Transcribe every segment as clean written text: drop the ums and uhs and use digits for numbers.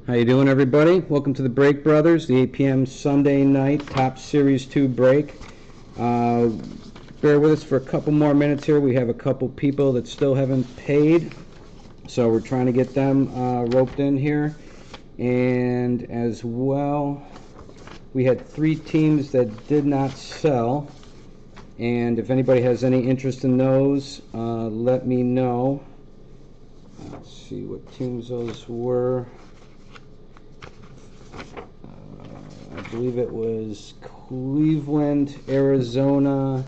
How you doing, everybody? Welcome to the Break Brothers, the 8 p.m. Sunday night Top Series 2 break. Bear with us for a couple more minutes here. We have a couple people that still haven't paid, so we're trying to get them roped in here. And as well, we had 3 teams that did not sell. And if anybody has any interest in those, let me know. Let's see what teams those were. I believe it was Cleveland, Arizona,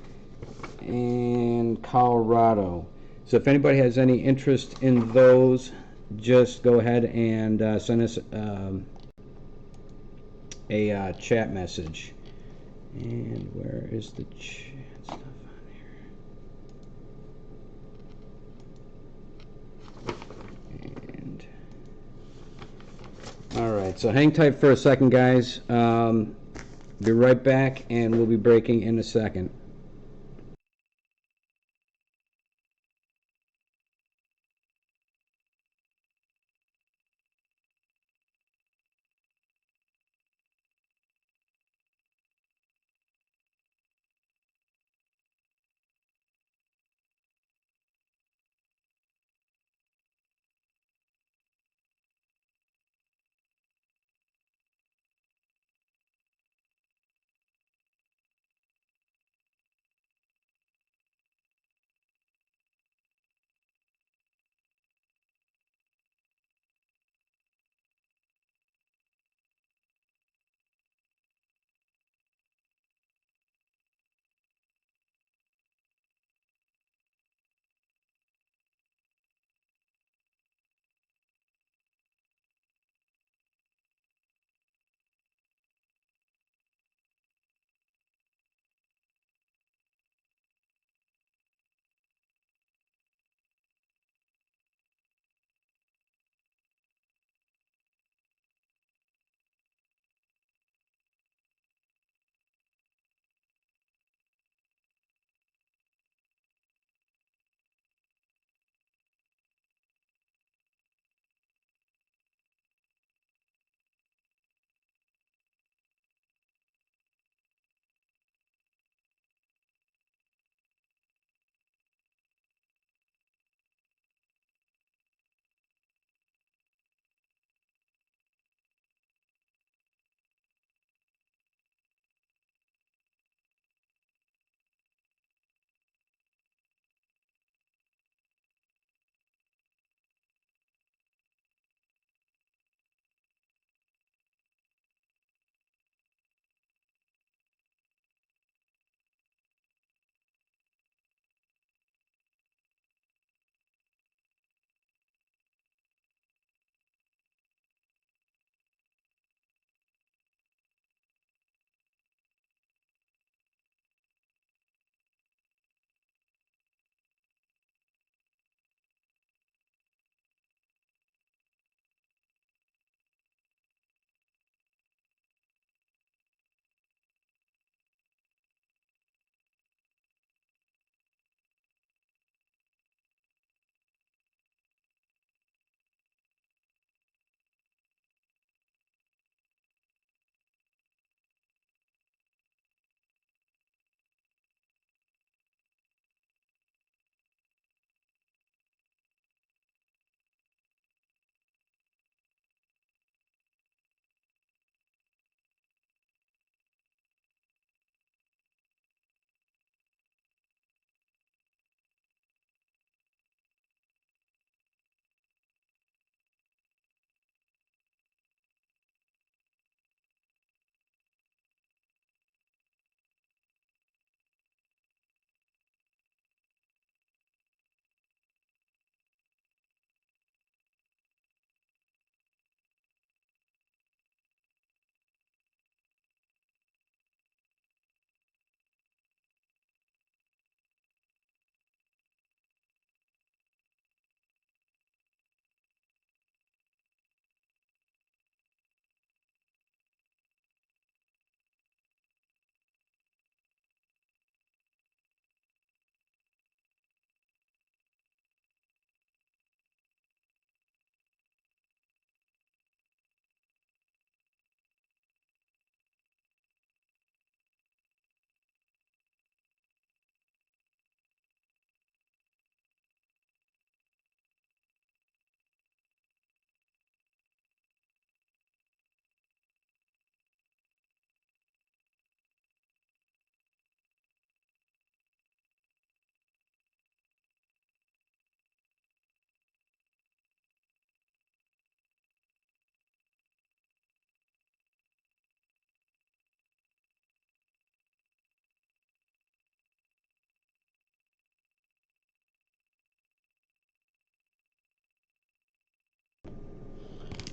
and Colorado. So if anybody has any interest in those, just go ahead and send us a chat message. And where is the chat stuff on here? And all right, so hang tight for a second, guys. Be right back, and we'll be breaking in a second.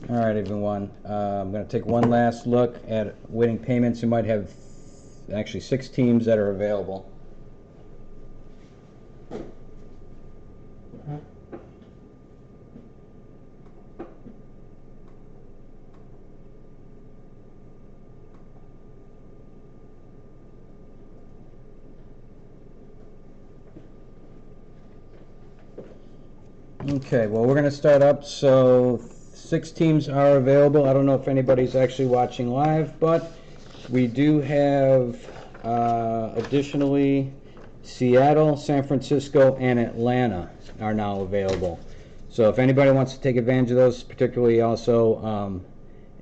All right, everyone. I'm going to take one last look at waiting payments. You might have actually 6 teams that are available. Okay, well, we're going to start up. So 6 teams are available. I don't know if anybody's actually watching live, but we do have additionally Seattle, San Francisco, and Atlanta are now available. So if anybody wants to take advantage of those, particularly also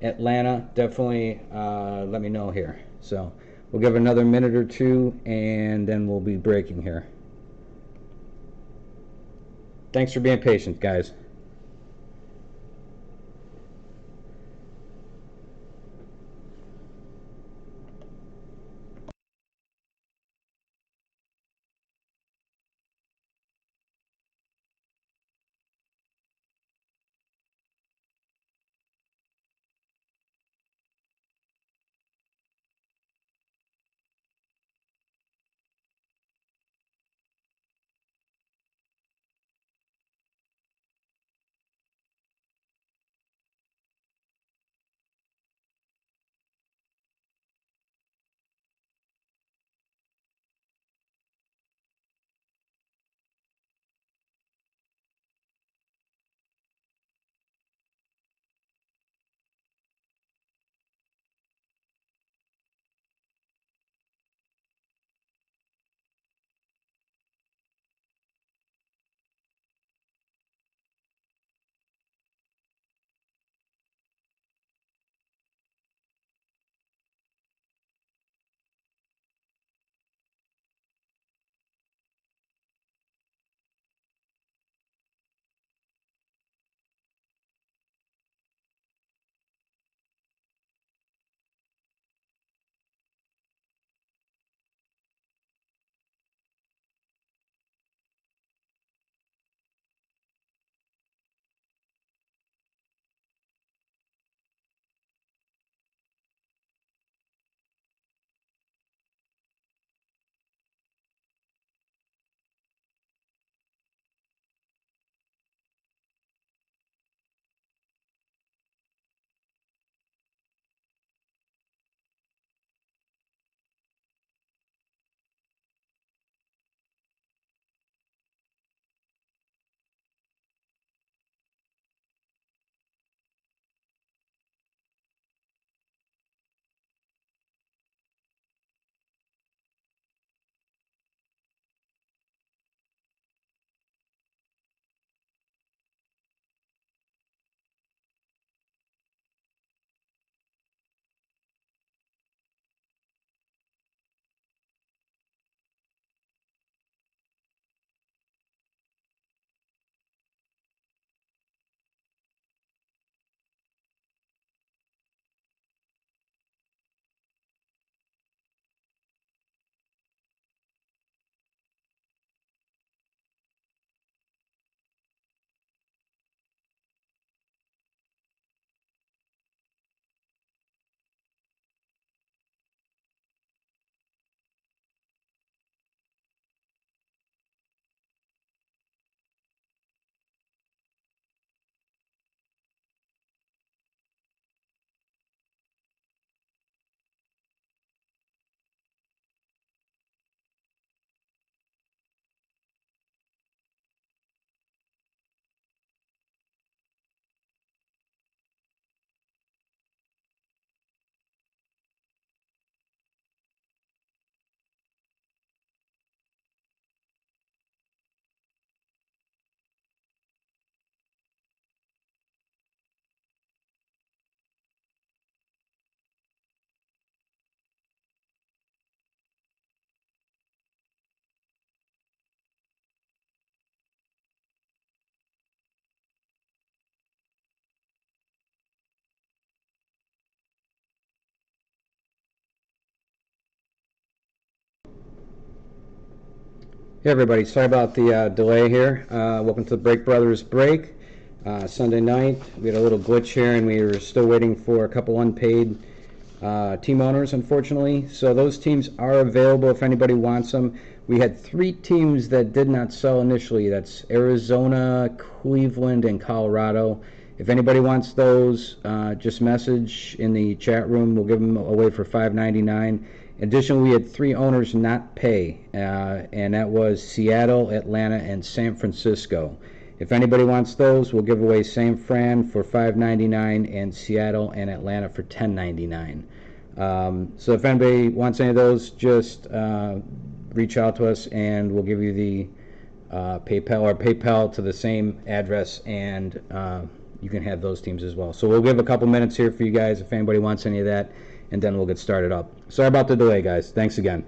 Atlanta, definitely let me know here. So we'll give it another minute or two, and then we'll be breaking here. Thanks for being patient, guys. Hey everybody, sorry about the delay here. Welcome to the Break Brothers Break. Sunday night. We had a little glitch here, and we were still waiting for a couple unpaid team owners, unfortunately. So those teams are available if anybody wants them. We had 3 teams that did not sell initially. That's Arizona, Cleveland, and Colorado. If anybody wants those, just message in the chat room. We'll give them away for $5.99. Additionally, we had 3 owners not pay, and that was Seattle, Atlanta, and San Francisco. If anybody wants those, we'll give away San Fran for $5.99 and Seattle and Atlanta for $10.99. So if anybody wants any of those, just reach out to us, and we'll give you the PayPal to the same address, and you can have those teams as well. So we'll give a couple minutes here for you guys if anybody wants any of that, and then we'll get started up. Sorry about the delay, guys. Thanks again.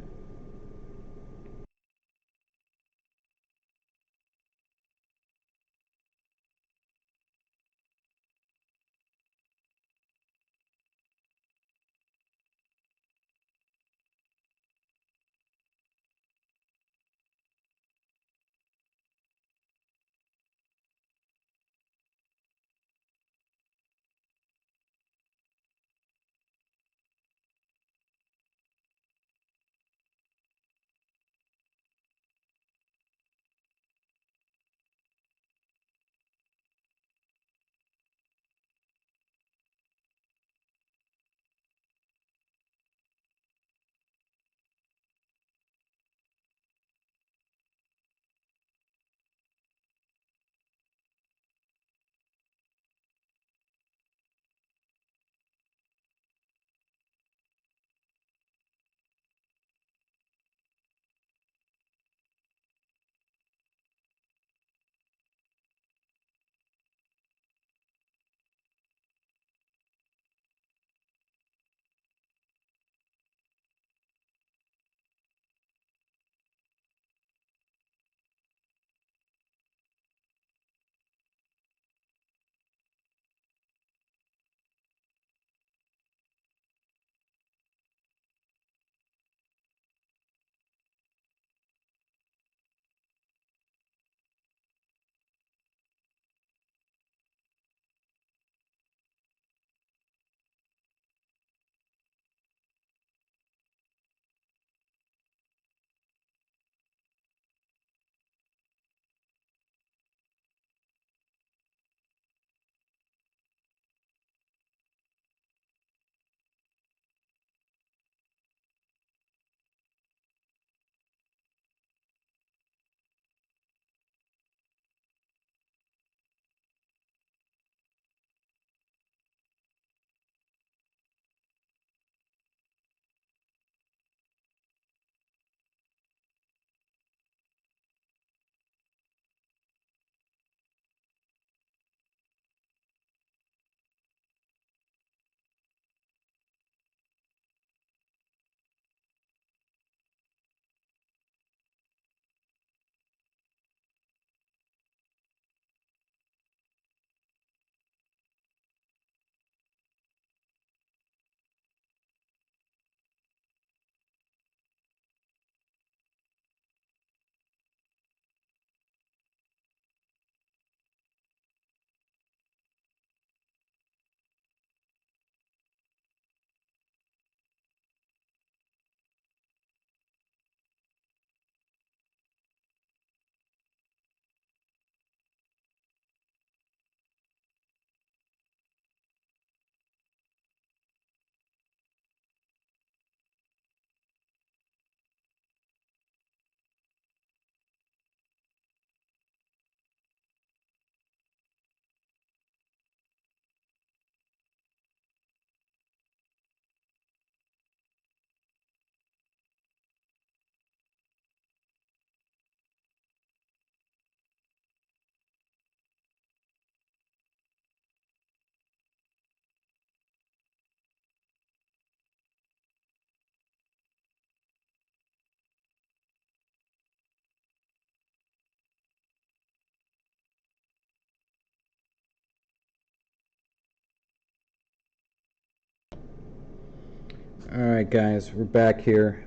All right, guys, we're back here.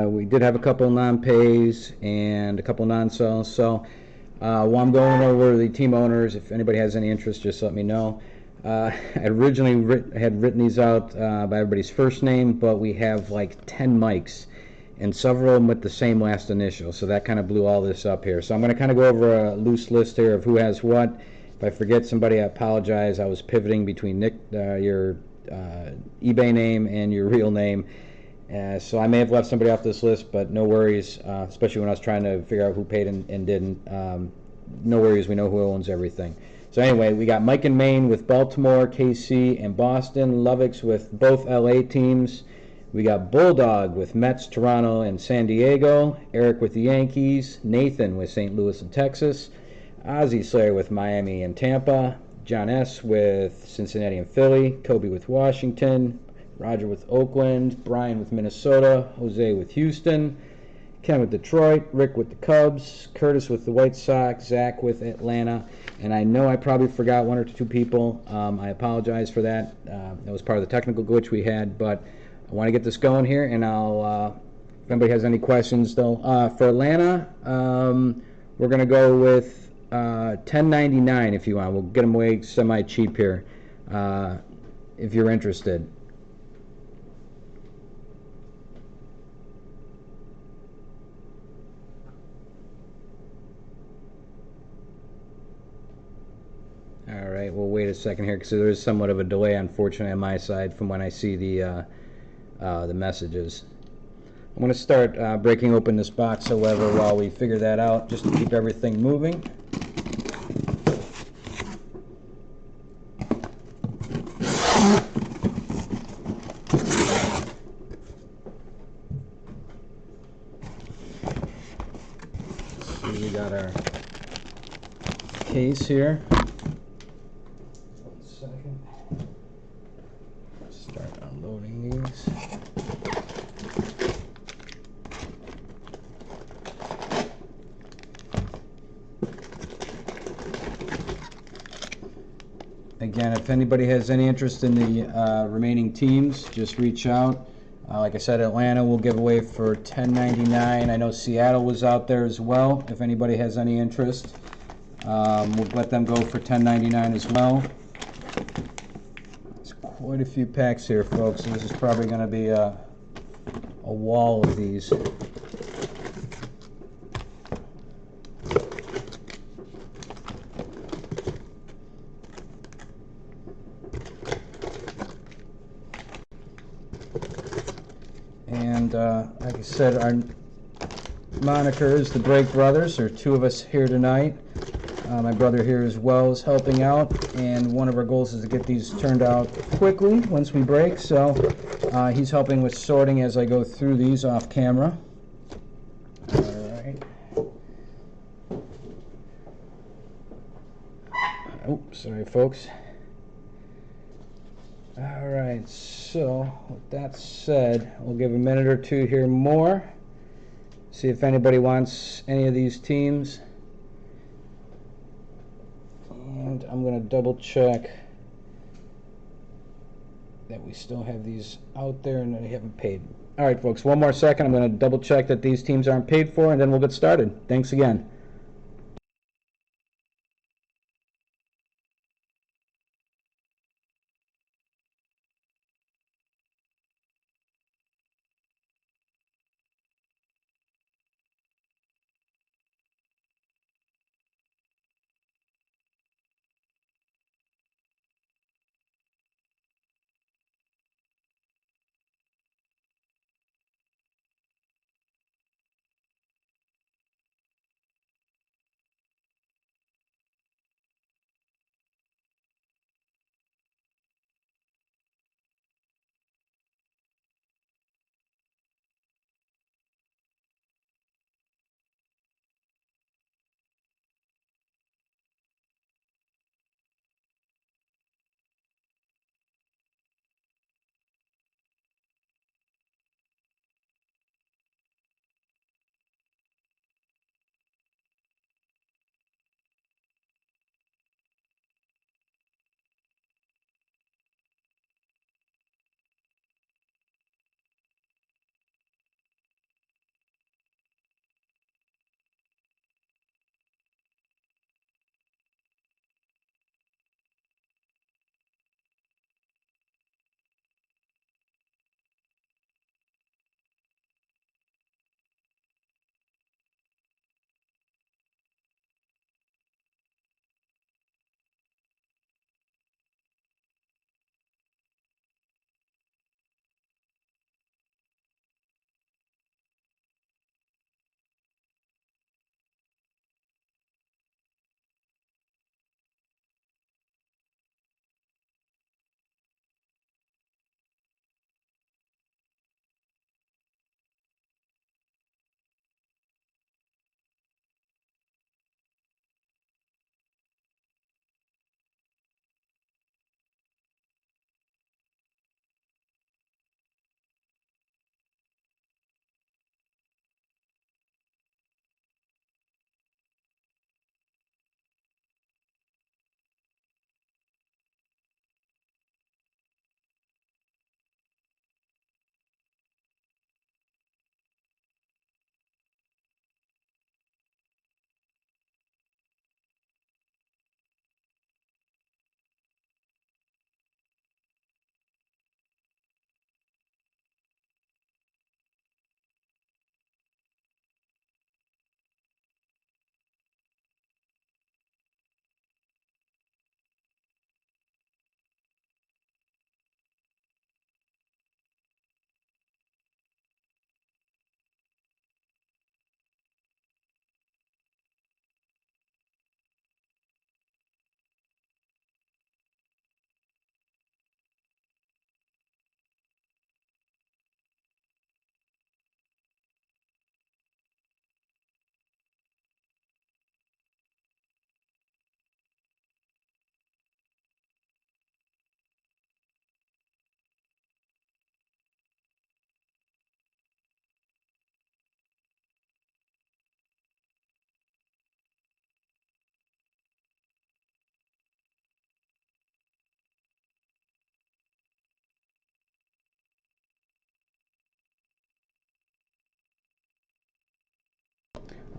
We did have a couple non-pays and a couple non-sells. So While I'm going over the team owners, if anybody has any interest, just let me know. I originally had written these out by everybody's first name, but we have like 10 mics, and several of them with the same last initial, so that kind of blew all this up here. So I'm going to kind of go over a loose list here of who has what. If I forget somebody, I apologize. I was pivoting between your eBay name and your real name. So I may have left somebody off this list, but no worries, especially when I was trying to figure out who paid and didn't. No worries, we know who owns everything. So anyway, we got Mike in Maine with Baltimore, KC, and Boston. Lovix with both LA teams. We got Bulldog with Mets, Toronto, and San Diego. Eric with the Yankees. Nathan with St. Louis and Texas. Ozzy Slayer with Miami and Tampa. John S. with Cincinnati and Philly. Kobe with Washington. Roger with Oakland, Brian with Minnesota, Jose with Houston, Ken with Detroit, Rick with the Cubs, Curtis with the White Sox, Zach with Atlanta, and I know I probably forgot one or two people. I apologize for that. That was part of the technical glitch we had, but I want to get this going here, and if anybody has any questions, though, for Atlanta, we're going to go with $10.99 if you want. We'll get them away semi-cheap here if you're interested. All right, we'll wait a second here because there is somewhat of a delay, unfortunately, on my side from when I see the messages. I'm going to start breaking open this box, however, while we figure that out, just to keep everything moving. So we got our case here. Start unloading these. Again, if anybody has any interest in the remaining teams, just reach out. Like I said, Atlanta will give away for $10.99. I know Seattle was out there as well. If anybody has any interest, we'll let them go for $10.99 as well. There's quite a few packs here, folks. So this is probably going to be a wall of these. And like I said, our moniker is the Break Brothers. There are two of us here tonight. My brother here as well is helping out, and one of our goals is to get these turned out quickly once we break. So he's helping with sorting as I go through these off camera. All right. Oh, sorry, folks. All right, so with that said, we'll give a minute or two here more. See if anybody wants any of these teams. And I'm going to double check that we still have these out there and that they haven't paid. All right, folks, one more second. I'm going to double check that these teams aren't paid for, and then we'll get started. Thanks again.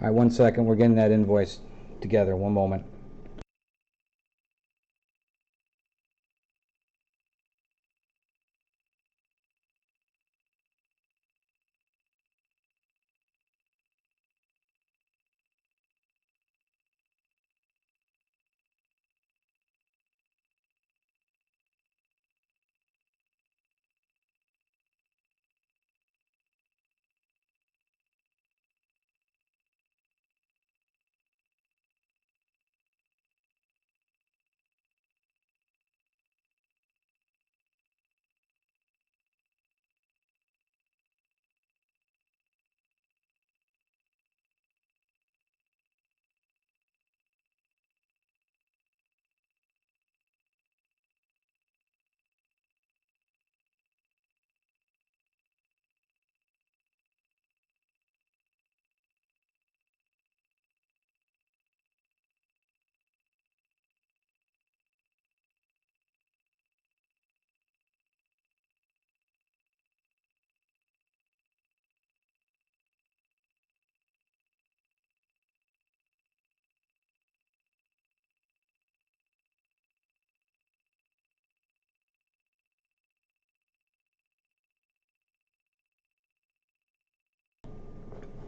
All right, 1 second. We're getting that invoice together. One moment.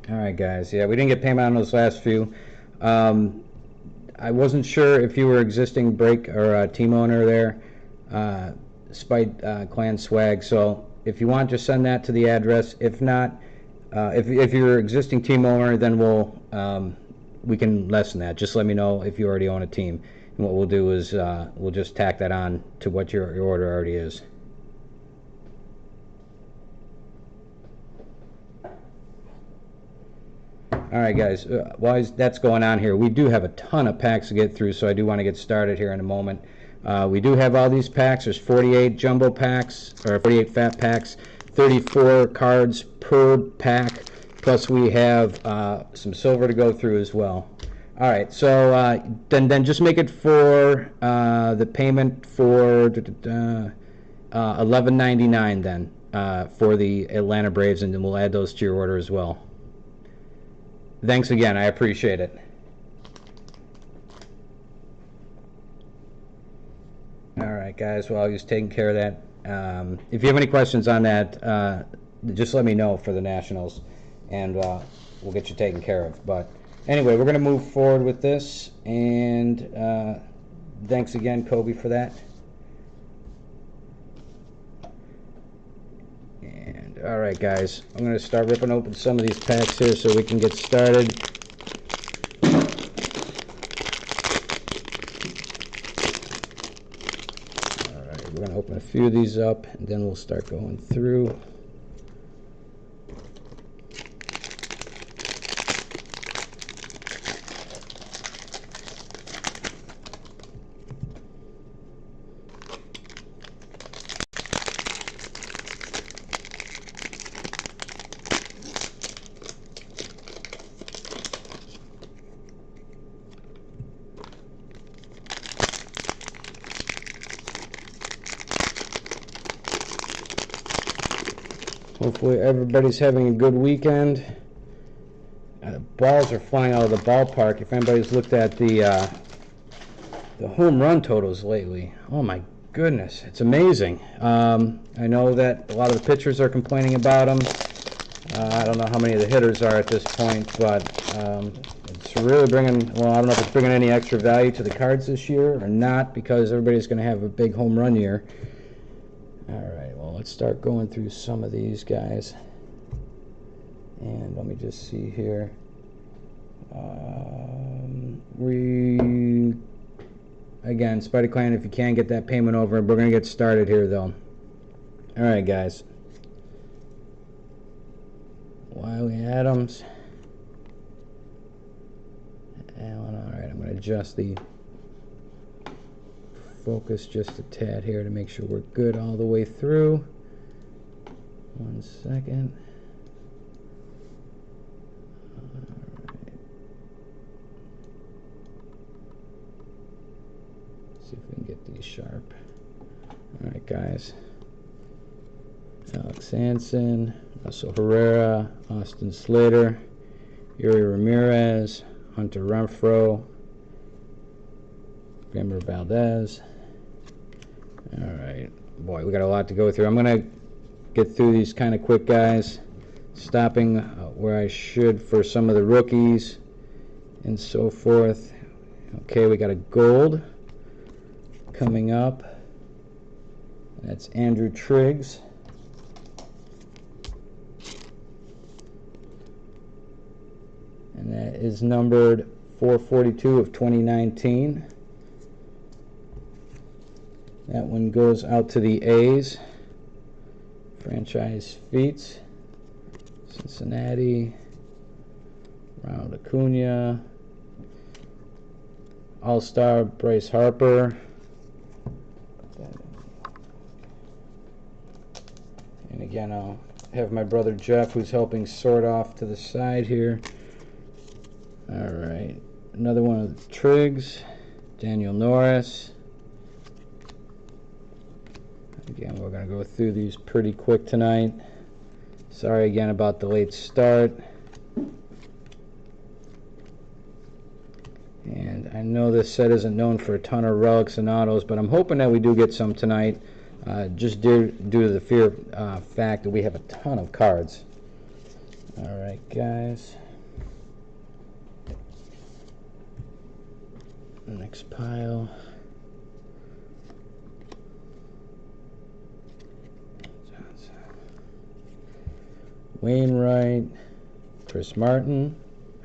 All right, guys. Yeah, we didn't get payment on those last few. I wasn't sure if you were existing break or team owner there, Spite Clan Swag. So if you want, just send that to the address. If not, if you're existing team owner, then we can lessen that. Just let me know if you already own a team. And what we'll do is we'll just tack that on to what your order already is. All right, guys, while that's going on here, we do have a ton of packs to get through, so I do want to get started here in a moment. We do have all these packs. There's 48 jumbo packs, or 48 fat packs, 34 cards per pack, plus we have some silver to go through as well. All right, so then just make it for the payment for $11.99 then for the Atlanta Braves, and then we'll add those to your order as well. Thanks again. I appreciate it. All right, guys. Well, I was taking care of that. If you have any questions on that, just let me know for the Nationals, and we'll get you taken care of. But anyway, we're going to move forward with this, and thanks again, Kobe, for that. All right, guys, I'm going to start ripping open some of these packs here so we can get started. All right, we're going to open a few of these up, and then we'll start going through. Hopefully everybody's having a good weekend. The balls are flying out of the ballpark. If anybody's looked at the home run totals lately, oh my goodness, it's amazing. I know that a lot of the pitchers are complaining about them. I don't know how many of the hitters are at this point, but it's really bringing, well, I don't know if it's bringing any extra value to the cards this year or not, because everybody's going to have a big home run year. All right, well, let's start going through some of these guys. And let me just see here. Again, Spider Clan, if you can get that payment over, we're going to get started here, though. All right, guys. Wiley Adams. Allen, all right, I'm going to adjust the focus just a tad here to make sure we're good all the way through. 1 second. See if we can get these sharp. All right, guys. Alex Hansen, Russell Herrera, Austin Slater, Yuri Ramirez, Hunter Renfroe, Framber Valdez. All right, boy, we got a lot to go through. I'm gonna get through these kind of quick, guys, stopping where I should for some of the rookies and so forth. Okay, we got a gold coming up. That's Andrew Triggs. And that is numbered 442 of 2019. That one goes out to the A's. Franchise feats. Cincinnati. Ronald Acuna. All-Star Bryce Harper. And again, I'll have my brother Jeff, who's helping sort off to the side here. All right, another one of the Triggs, Daniel Norris. Again, we're going to go through these pretty quick tonight. Sorry again about the late start. And I know this set isn't known for a ton of relics and autos, but I'm hoping that we do get some tonight, just due to the fact that we have a ton of cards. All right, guys. Next pile. Wainwright, Chris Martin,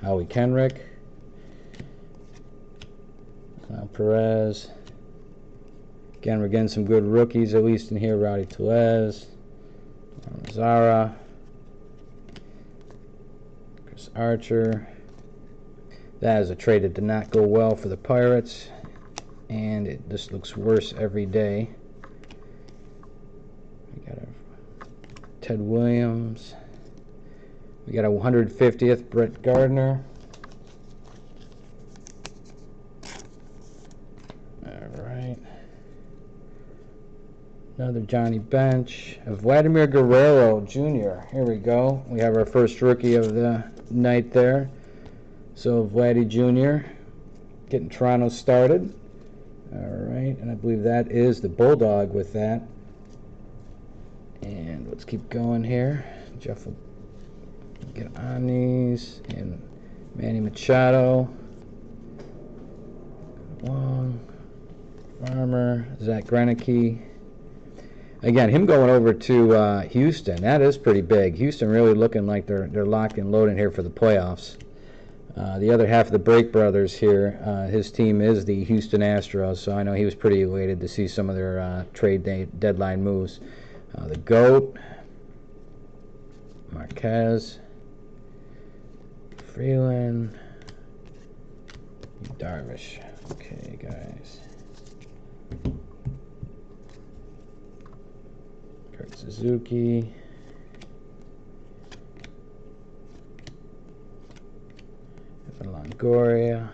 Howie Kenrick, Perez. Again, we're getting some good rookies, at least in here. Rowdy Tellez, Zara, Chris Archer. That is a trade that did not go well for the Pirates, and it just looks worse every day. We got a Ted Williams. We got a 150th Brett Gardner. All right. Another Johnny Bench. A Vladimir Guerrero Jr. Here we go. We have our first rookie of the night there. So Vladdy Jr. getting Toronto started. All right, and I believe that is the Bulldog with that. And let's keep going here. Jeff will get on these. And Manny Machado. Long. Farmer. Zach Greinke. Again, him going over to Houston. That is pretty big. Houston really looking like they're locked and loaded here for the playoffs. The other half of the Break Brothers here, his team is the Houston Astros, so I know he was pretty elated to see some of their trade deadline moves. The GOAT, Marquez, Freeland, Darvish. Okay, guys. Kurt Suzuki. Longoria.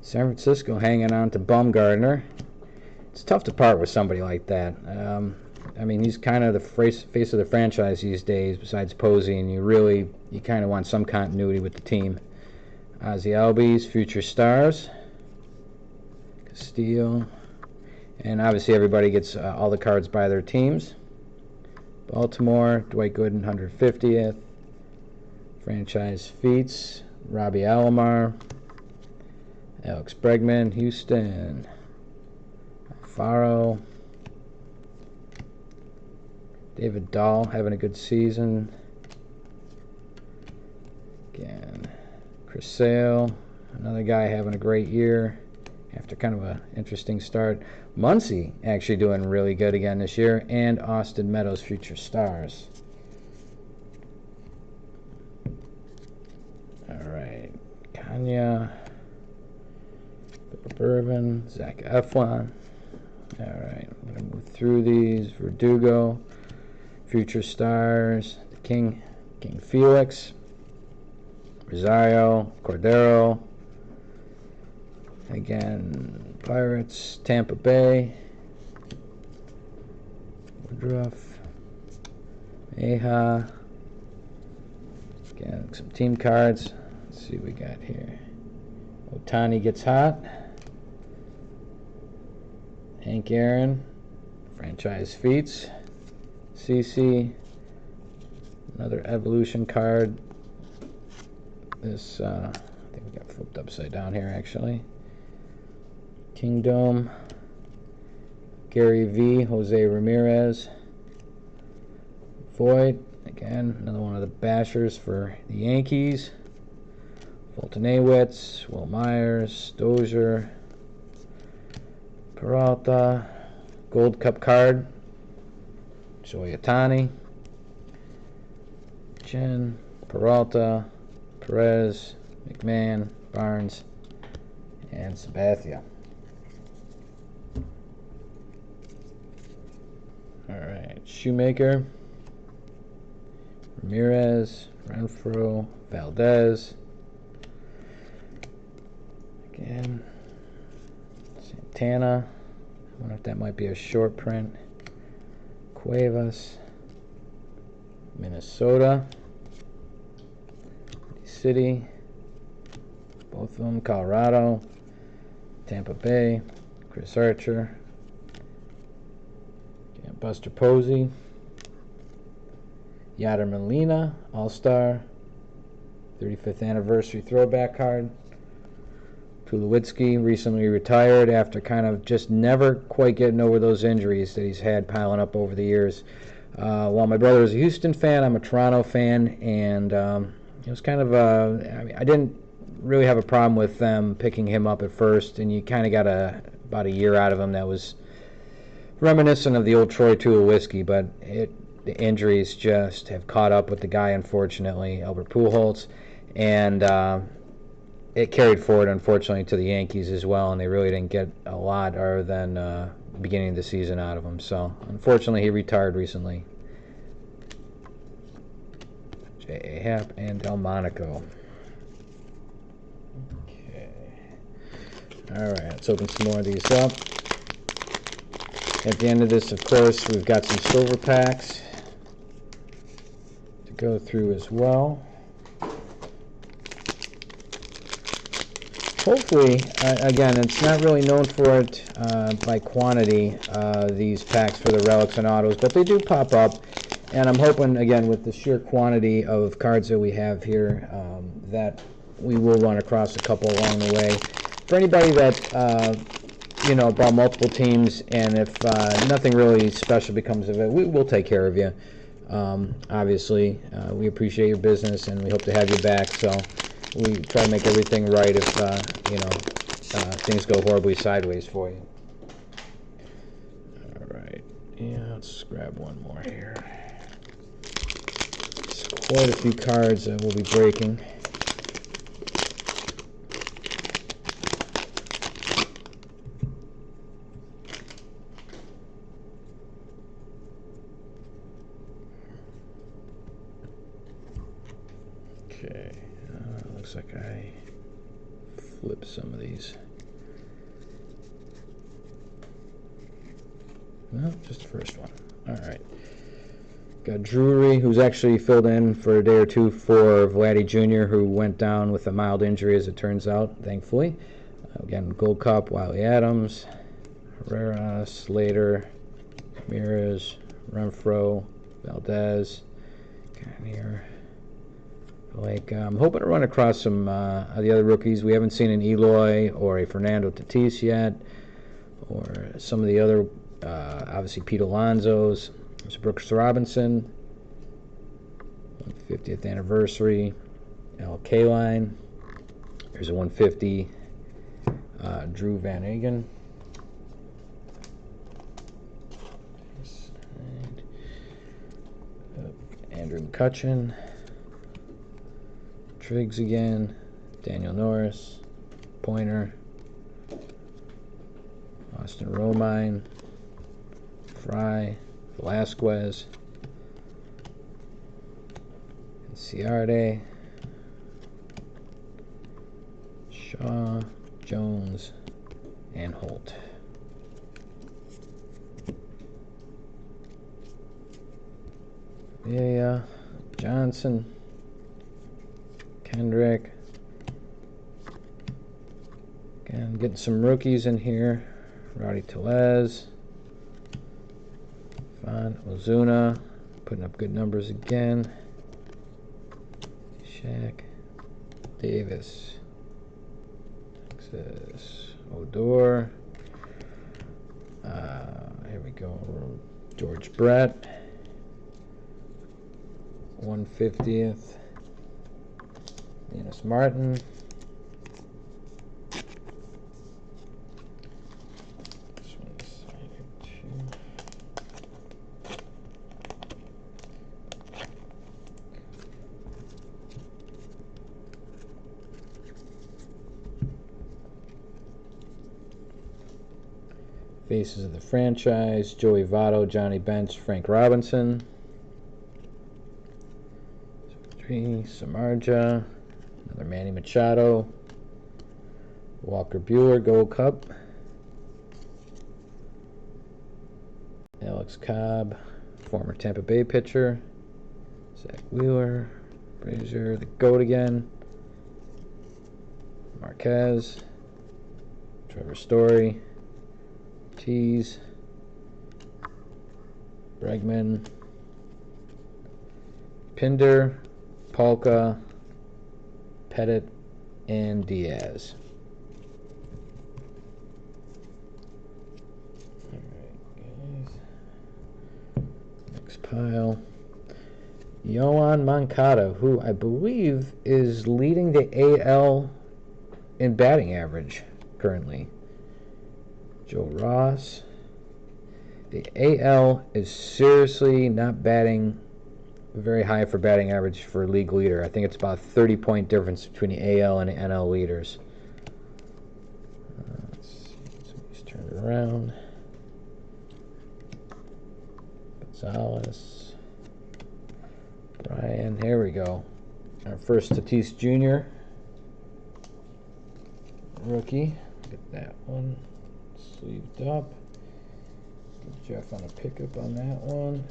San Francisco hanging on to Bumgarner. It's tough to part with somebody like that. I mean, he's kind of the face of the franchise these days, besides Posey, and you kind of want some continuity with the team. Ozzie Albies, future stars. Castillo. And obviously everybody gets all the cards by their teams. Baltimore, Dwight Gooden, 150th. Franchise feats, Robbie Alomar, Alex Bregman, Houston, Alfaro, David Dahl having a good season. Again, Chris Sale, another guy having a great year after kind of an interesting start. Muncy actually doing really good again this year, and Austin Meadows, future stars. Alright, Kanya, Bill Bourbon, Zach Eflin. Alright, I'm going to move through these. Verdugo, future stars, the King Felix, Rosario, Cordero. Again, Pirates, Tampa Bay, Woodruff, Aja. Again, some team cards. Let's see what we got here. Otani gets hot. Hank Aaron, franchise feats. CC, another evolution card. This, I think we got flipped upside down here actually. Kingdom, Gary V, Jose Ramirez. Void, again, another one of the bashers for the Yankees. Fulton-Awitz, Will Myers, Dozier, Peralta, Gold Cup card, Shohei Ohtani, Chen, Peralta, Perez, McMahon, Barnes, and Sabathia. Alright, Shoemaker, Ramirez, Renfroe, Valdez, again, Santana, I wonder if that might be a short print, Cuevas, Minnesota, City, both of them, Colorado, Tampa Bay, Chris Archer, Buster Posey, Yadier Molina, All-Star, 35th anniversary throwback card. Tulowitzki recently retired after kind of just never quite getting over those injuries that he's had piling up over the years. While my brother is a Houston fan, I'm a Toronto fan, and it was kind of I mean, I didn't really have a problem with them picking him up at first, and you kind of got about a year out of him that was reminiscent of the old Troy Tulowitzki, but the injuries just have caught up with the guy, unfortunately, Albert Pujols, and it carried forward, unfortunately, to the Yankees as well, and they really didn't get a lot other than beginning of the season out of him. So, unfortunately, he retired recently. J.A. Happ and Delmonico. Okay. All right, let's open some more of these up. At the end of this, of course, we've got some silver packs to go through as well. Hopefully, again, it's not really known for it by quantity, these packs for the relics and autos, but they do pop up, and I'm hoping, again, with the sheer quantity of cards that we have here, that we will run across a couple along the way. For anybody that bought multiple teams, and if nothing really special becomes of it, we'll take care of you. Obviously, we appreciate your business, and we hope to have you back. So we try to make everything right if things go horribly sideways for you. All right, yeah, let's grab one more here. There's quite a few cards that we'll be breaking. Okay, looks like I flipped some of these. No, just the first one. All right. Got Drury, who's actually filled in for a day or two for Vladdy Jr., who went down with a mild injury, as it turns out, thankfully. Again, Gold Cup, Wiley Adams, Herrera, Slater, Ramirez, Renfroe, Valdez, Garnier. I'm hoping to run across some of the other rookies. We haven't seen an Eloy or a Fernando Tatis yet, or some of the other, obviously, Pete Alonso's. There's Brooks Robinson, 150th anniversary, Al Kaline. There's a 150, Drew Van Agen. Andrew McCutchen. Triggs again, Daniel Norris, Pointer, Austin Romine, Fry, Velasquez, Ciarte, Shaw, Jones, and Holt. Yeah, Johnson, Kendrick. Again, getting some rookies in here. Rowdy Tellez. Fon Ozuna. Putting up good numbers again. Shaq. Davis. Texas. Odor. Here we go. George Brett. 150th. Dennis Martin. This one's here too. Faces of the franchise: Joey Votto, Johnny Bench, Frank Robinson. Samardzija, another Manny Machado, Walker Buehler, Gold Cup, Alex Cobb, former Tampa Bay pitcher, Zach Wheeler, Brazier, the GOAT again, Marquez, Trevor Story, Tease, Bregman, Pinder, Polka, Pettit, and Diaz. Alright, guys. Next pile. Yoan Moncada, who I believe is leading the AL in batting average currently. Joe Ross. The AL is seriously not batting very high for batting average for league leader. I think it's about 30-point difference between the AL and the NL leaders. Let's see. So he's turned around. Gonzalez. Brian. Here we go. Our first Tatis Jr. rookie. Get that one sleeved up. Get Jeff on a pickup on that one.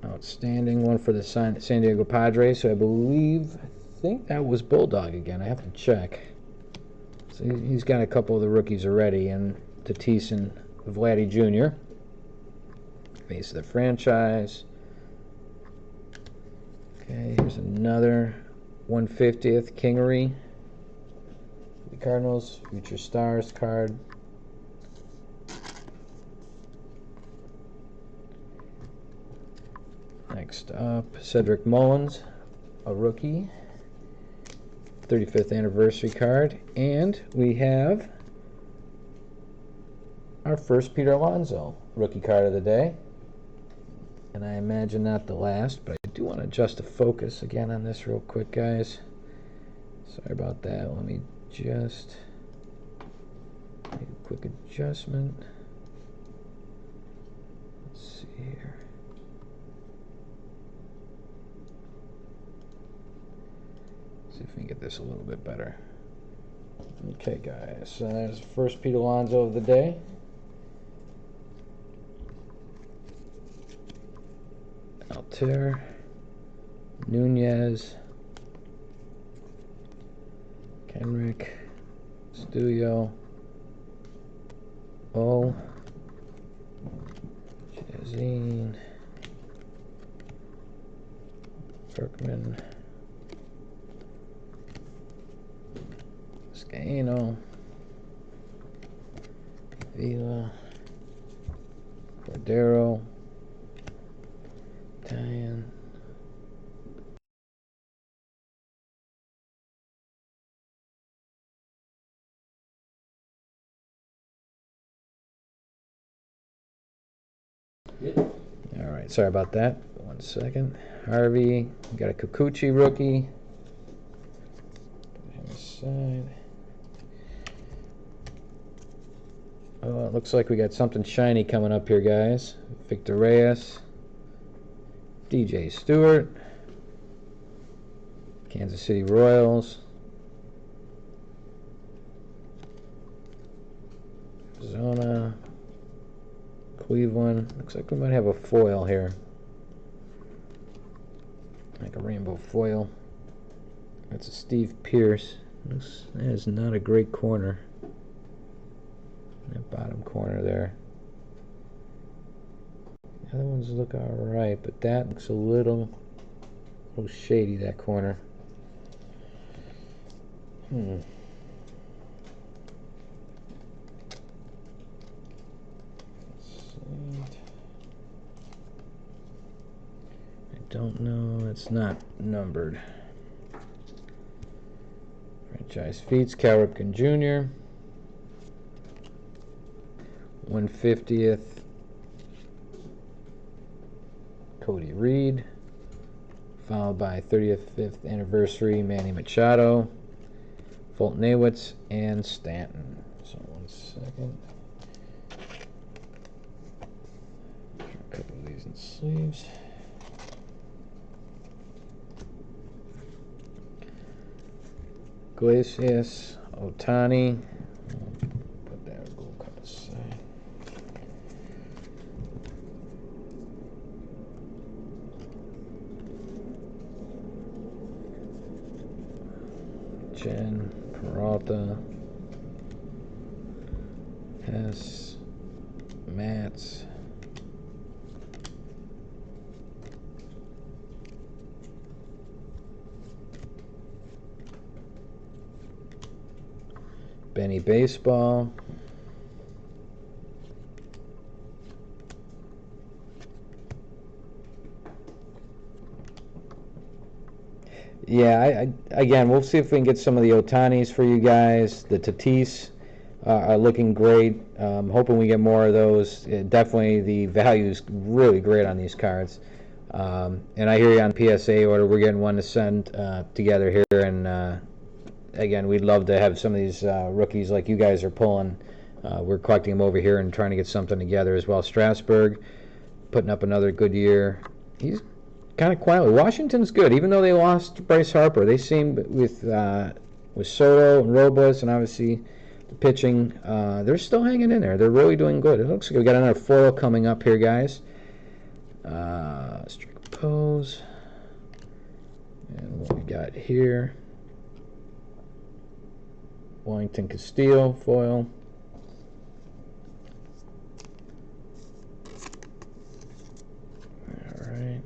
Outstanding one for the San Diego Padres. So I think that was Bulldog again. I have to check. So he's got a couple of the rookies already, and Tatis and Vladdy Jr. Face of the franchise. Okay, here's another 150th Kingery. The Cardinals Future Stars card. Next up, Cedric Mullins, a rookie, 35th anniversary card, and we have our first Peter Alonso rookie card of the day, and I imagine not the last, but I do want to adjust the focus again on this real quick, guys. Sorry about that. Let me just make a quick adjustment. Let's see here. See if we can get this a little bit better. Okay, guys, so there's the first Pete Alonso of the day. Altair, Nunez, Kenrick, Studio, O, Chazine, Berkman, Scano, Vila, Cordero, Italian. All right, sorry about that. 1 second. Harvey, we got a Kikuchi rookie. Put him aside. Oh, it looks like we got something shiny coming up here, guys. Victor Reyes, DJ Stewart, Kansas City Royals, Arizona, Cleveland. Looks like we might have a foil here. foil. That's a Steve Pierce. That is not a great corner. That bottom corner there. The other ones look alright, but that looks a little shady, that corner. I don't know. It's not numbered. Franchise Feats, Cal Ripken Jr. 150th. Cody Reed, followed by 35th anniversary Manny Machado, Fulton Awitz, and Stanton. So 1 second. A couple of these in sleeves. Iglesias, Ohtani. Put that gold cut aside. Chen, Peralta, Hess, Matz, Benny Baseball, yeah, again, we'll see if we can get some of the Otanis for you guys. The Tatis are looking great. Hoping we get more of those. Definitely the value is really great on these cards. And I hear you on PSA order. We're getting one to send together here. And again, we'd love to have some of these rookies like you guys are pulling. We're collecting them over here and trying to get something together as well. Strasburg putting up another good year. He's kind of quietly. Washington's good, even though they lost Bryce Harper. They seem with Soto and Robles and obviously the pitching, they're still hanging in there. They're really doing good. It looks like we got another foil coming up here, guys. Strict pose, and what we got here. Wellington Castillo foil. All right.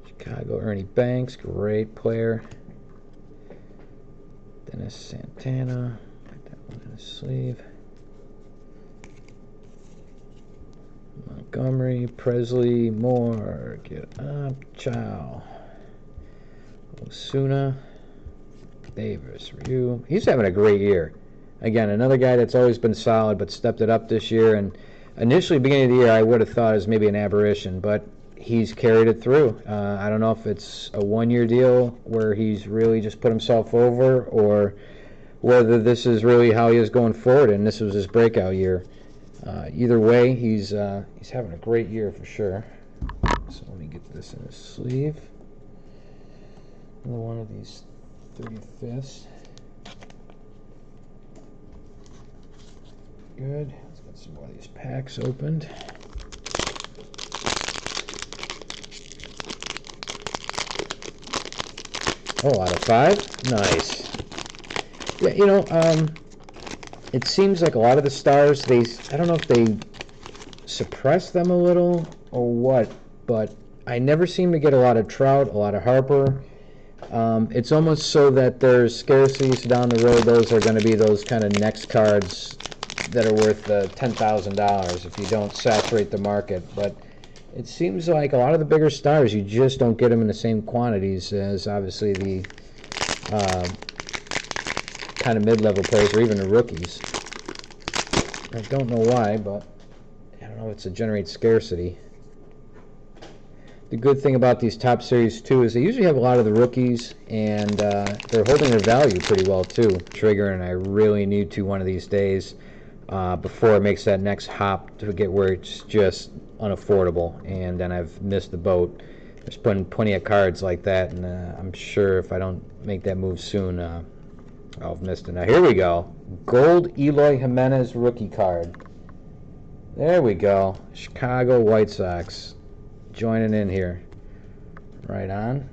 Chicago Ernie Banks, great player. Dennis Santana, put that one in his sleeve. Montgomery, Presley, Moore, get up, Chow. Osuna, Davis, Ryu. He's having a great year. Again, another guy that's always been solid but stepped it up this year. And initially, beginning of the year, I would have thought it was maybe an aberration, but he's carried it through. I don't know if it's a one-year deal where he's really just put himself over, or whether this is really how he is going forward and this was his breakout year. Either way, he's having a great year for sure. So let me get this in his sleeve. Another one of these 35ths. Good. Let's get some more of these packs opened. Oh, out of 5? Nice. Yeah, you know, it seems like a lot of the stars, I don't know if they suppress them a little or what, but I never seem to get a lot of Trout, a lot of Harper. It's almost so that there's scarcity, so down the road those are going to be those kind of next cards that are worth $10,000 if you don't saturate the market. But it seems like a lot of the bigger stars, you just don't get them in the same quantities as obviously the kind of mid-level players or even the rookies. I don't know why, but I don't know if it's to generate scarcity. The good thing about these top series too is they usually have a lot of the rookies, and they're holding their value pretty well too. Trigger, and I really need to one of these days before it makes that next hop to get where it's just unaffordable, and then I've missed the boat. There's plenty of cards like that, and I'm sure if I don't make that move soon, I'll have missed it. Now here we go, gold Eloy Jimenez rookie card. There we go, Chicago White Sox joining in here. Right on.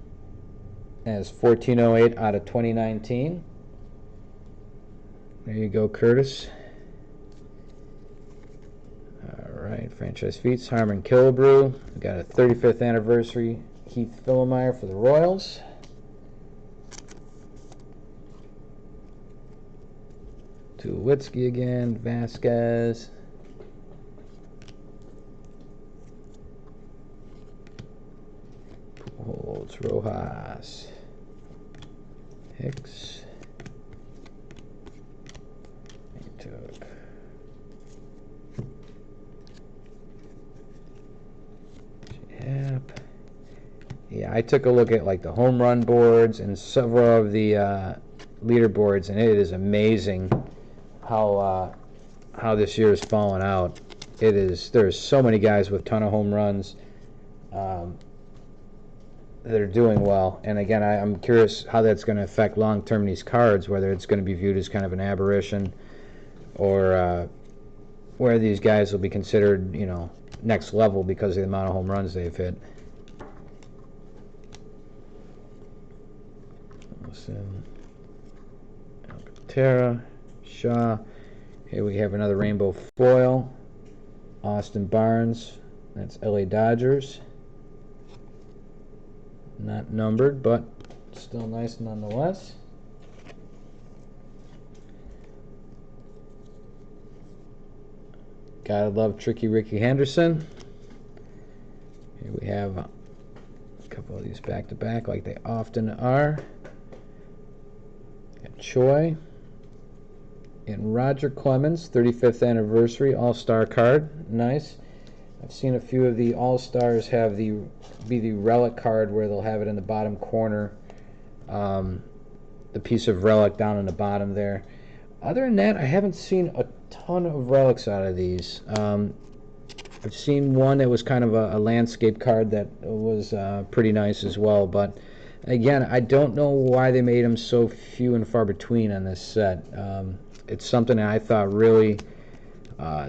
As 1408 out of 2019. There you go, Curtis. Alright, franchise feats, Harmon Killebrew. We got a 35th anniversary Heath Philomire for the Royals. Tulowitzki again, Vasquez. Pujols, Rojas, Hicks. Took Yep. Yeah, I took a look at like the home run boards and several of the leaderboards, and it is amazing how this year has fallen out. There's so many guys with a ton of home runs that are doing well, and again, I'm curious how that's going to affect long term these cards, whether it's going to be viewed as kind of an aberration or where these guys will be considered, next level because of the amount of home runs they've hit. Wilson, Alcantara, Shaw. Here we have another rainbow foil. Austin Barnes. That's LA Dodgers. Not numbered, but still nice nonetheless. Gotta love Tricky Ricky Henderson. Here we have a couple of these back to back like they often are. Got Choi and Roger Clemens, 35th anniversary All-Star card. Nice. I've seen a few of the All-Stars have be the relic card where they'll have it in the bottom corner, the piece of relic down in the bottom there. Other than that, I haven't seen a ton of relics out of these. I've seen one that was kind of a landscape card that was pretty nice as well, but again, I don't know why they made them so few and far between on this set. It's something that I thought really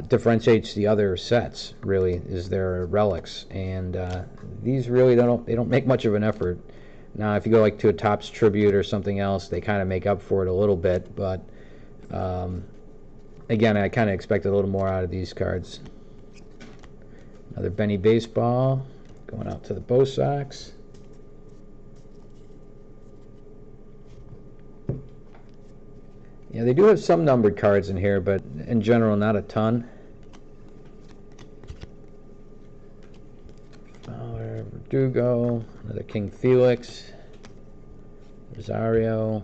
differentiates the other sets, really, is their relics, and these really don't make much of an effort. Now, if you go like to a Topps Tribute or something else, they kind of make up for it a little bit, but again, I kind of expected a little more out of these cards. Another Benny Baseball going out to the Bo Sox. Yeah, they do have some numbered cards in here, but in general, not a ton. Fowler, Verdugo, another King Felix, Rosario,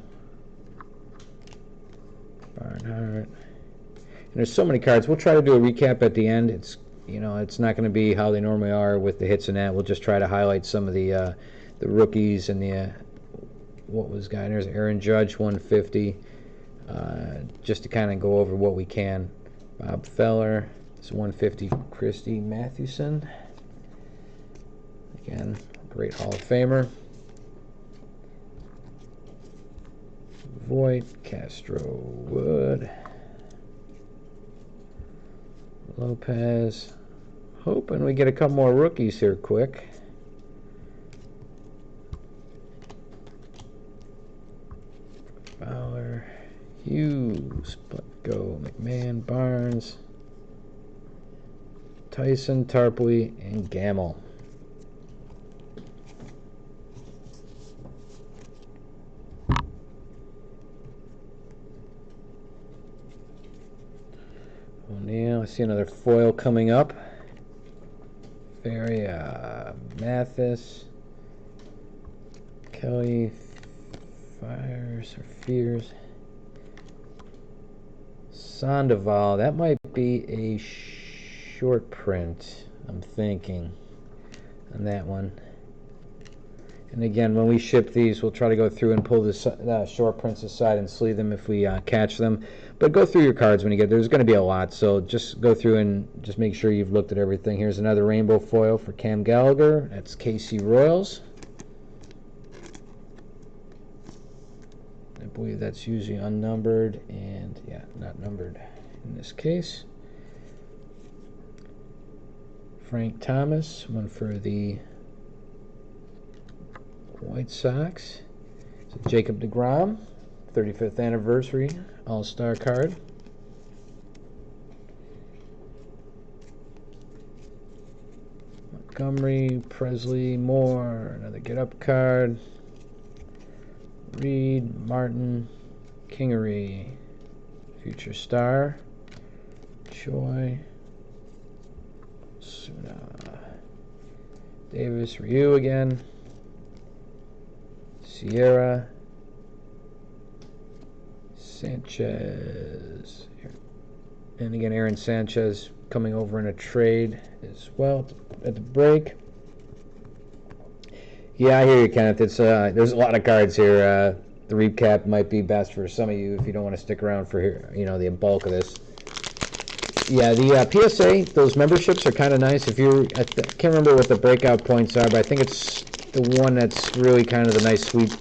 Barnhart. And there's so many cards. We'll try to do a recap at the end. It's not going to be how they normally are with the hits and that. We'll just try to highlight some of the rookies and the what was guy. There's Aaron Judge, 150. Just to kind of go over what we can. Bob Feller, it's 150. Christy Mathewson, again, great Hall of Famer. Voigt, Castro, Wood, Lopez. Hoping we get a couple more rookies here quick. Fowler, Hughes, Butko, McMahon, Barnes, Tyson, Tarpley, and Gamble. O'Neill, I see another foil coming up. Ferry, Mathis, Kelly, Fires or Fears. Sandoval, that might be a short print, I'm thinking, on that one. And again, when we ship these, we'll try to go through and pull the short prints aside and sleeve them if we catch them. But go through your cards when you get there. There's going to be a lot, so just go through and just make sure you've looked at everything. Here's another rainbow foil for Cam Gallagher. That's KC Royals. I believe that's usually unnumbered, and yeah, not numbered in this case. Frank Thomas, one for the White Sox. So Jacob deGrom, 35th anniversary All-Star card. Montgomery, Presley, Moore, another get-up card. Reed, Martin, Kingery, future star. Choi, Suna, Davis, Ryu again. Sierra, Sanchez, and again Aaron Sanchez coming over in a trade as well at the break. Yeah, I hear you, Kenneth. It's there's a lot of cards here. The recap might be best for some of you if you don't want to stick around for the bulk of this. Yeah, the PSA, those memberships are kind of nice. If you're, I can't remember what the breakout points are, but I think it's the one that's really kind of the nice sweet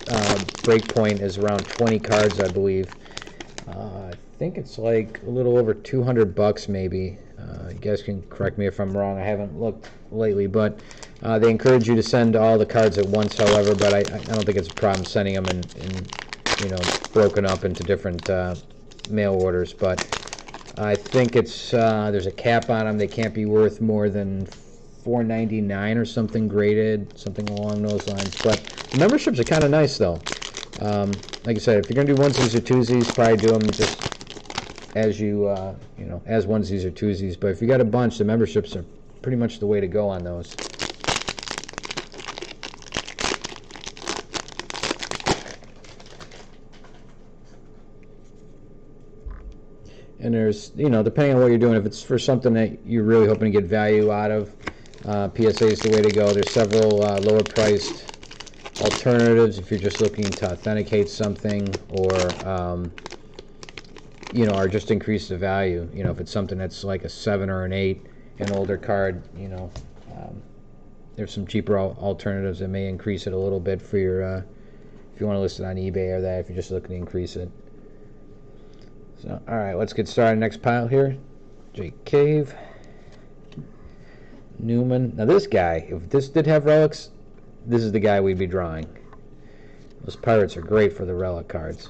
break point is around 20 cards, I believe. I think it's like a little over $200 maybe. You guys can correct me if I'm wrong. I haven't looked lately, but they encourage you to send all the cards at once, however, but I don't think it's a problem sending them in broken up into different mail orders, but I think it's there's a cap on them. They can't be worth more than $4.99 or something graded, something along those lines. But the memberships are kind of nice, though. Like I said, if you're going to do onesies or twosies, probably do them just as as onesies or twosies. But if you got a bunch, the memberships are pretty much the way to go on those. And there's, depending on what you're doing, if it's for something that you're really hoping to get value out of, PSA is the way to go. There's several lower priced alternatives if you're just looking to authenticate something or, or just increase the value. If it's something that's like a 7 or an 8, an older card, there's some cheaper alternatives that may increase it a little bit for your, if you want to list it on eBay or that, if you're just looking to increase it. So, all right, let's get started. Next pile here. Jake Cave. Newman. Now this guy, if this did have relics, this is the guy we'd be drawing. Those Pirates are great for the relic cards.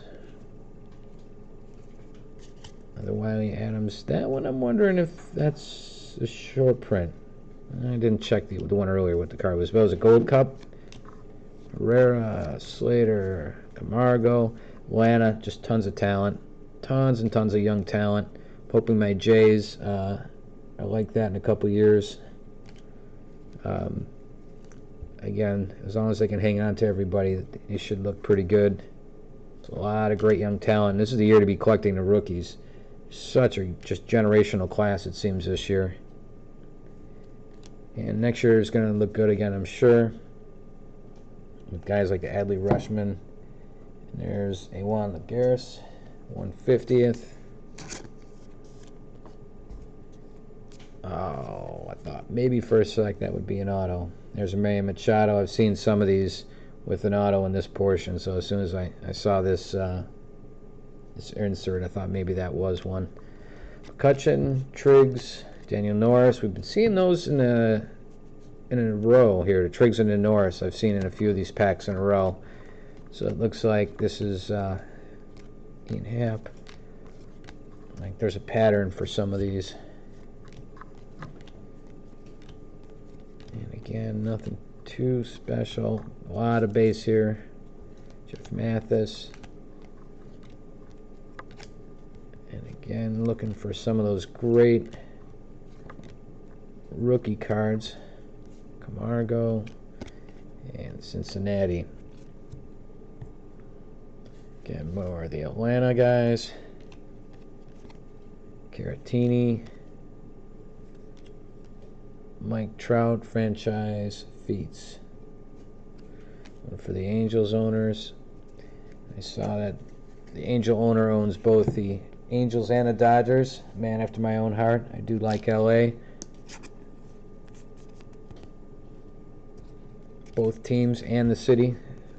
Another Wiley Adams. That one, I'm wondering if that's a short print. I didn't check the one earlier what the card was. But it was a Gold Cup. Herrera, Slater, Camargo, Atlanta, just tons of talent. Tons and tons of young talent. Hoping my Jays are like that in a couple years. Again, as long as they can hang on to everybody, they should look pretty good. There's a lot of great young talent. This is the year to be collecting the rookies. Such a just generational class, it seems, this year. And next year is going to look good again, I'm sure. With guys like Adley Rushman. And there's Awan Lagares. 150th. Oh, I thought maybe for a sec that would be an auto. There's a Manny Machado. I've seen some of these with an auto in this portion, so as soon as I saw this this insert, I thought maybe that was one. McCutcheon, Triggs, Daniel Norris. We've been seeing those in a row here. The Triggs and the Norris I've seen in a few of these packs in a row. So it looks like this is Ian Happ. Like there's a pattern for some of these. And again, nothing too special. A lot of base here. Jeff Mathis. And again, looking for some of those great rookie cards. Camargo and Cincinnati. Again, more of the Atlanta guys. Caratini. Mike Trout, franchise feats. One for the Angels owners. I saw that the Angel owner owns both the Angels and the Dodgers. Man after my own heart. I do like LA. Both teams and the city.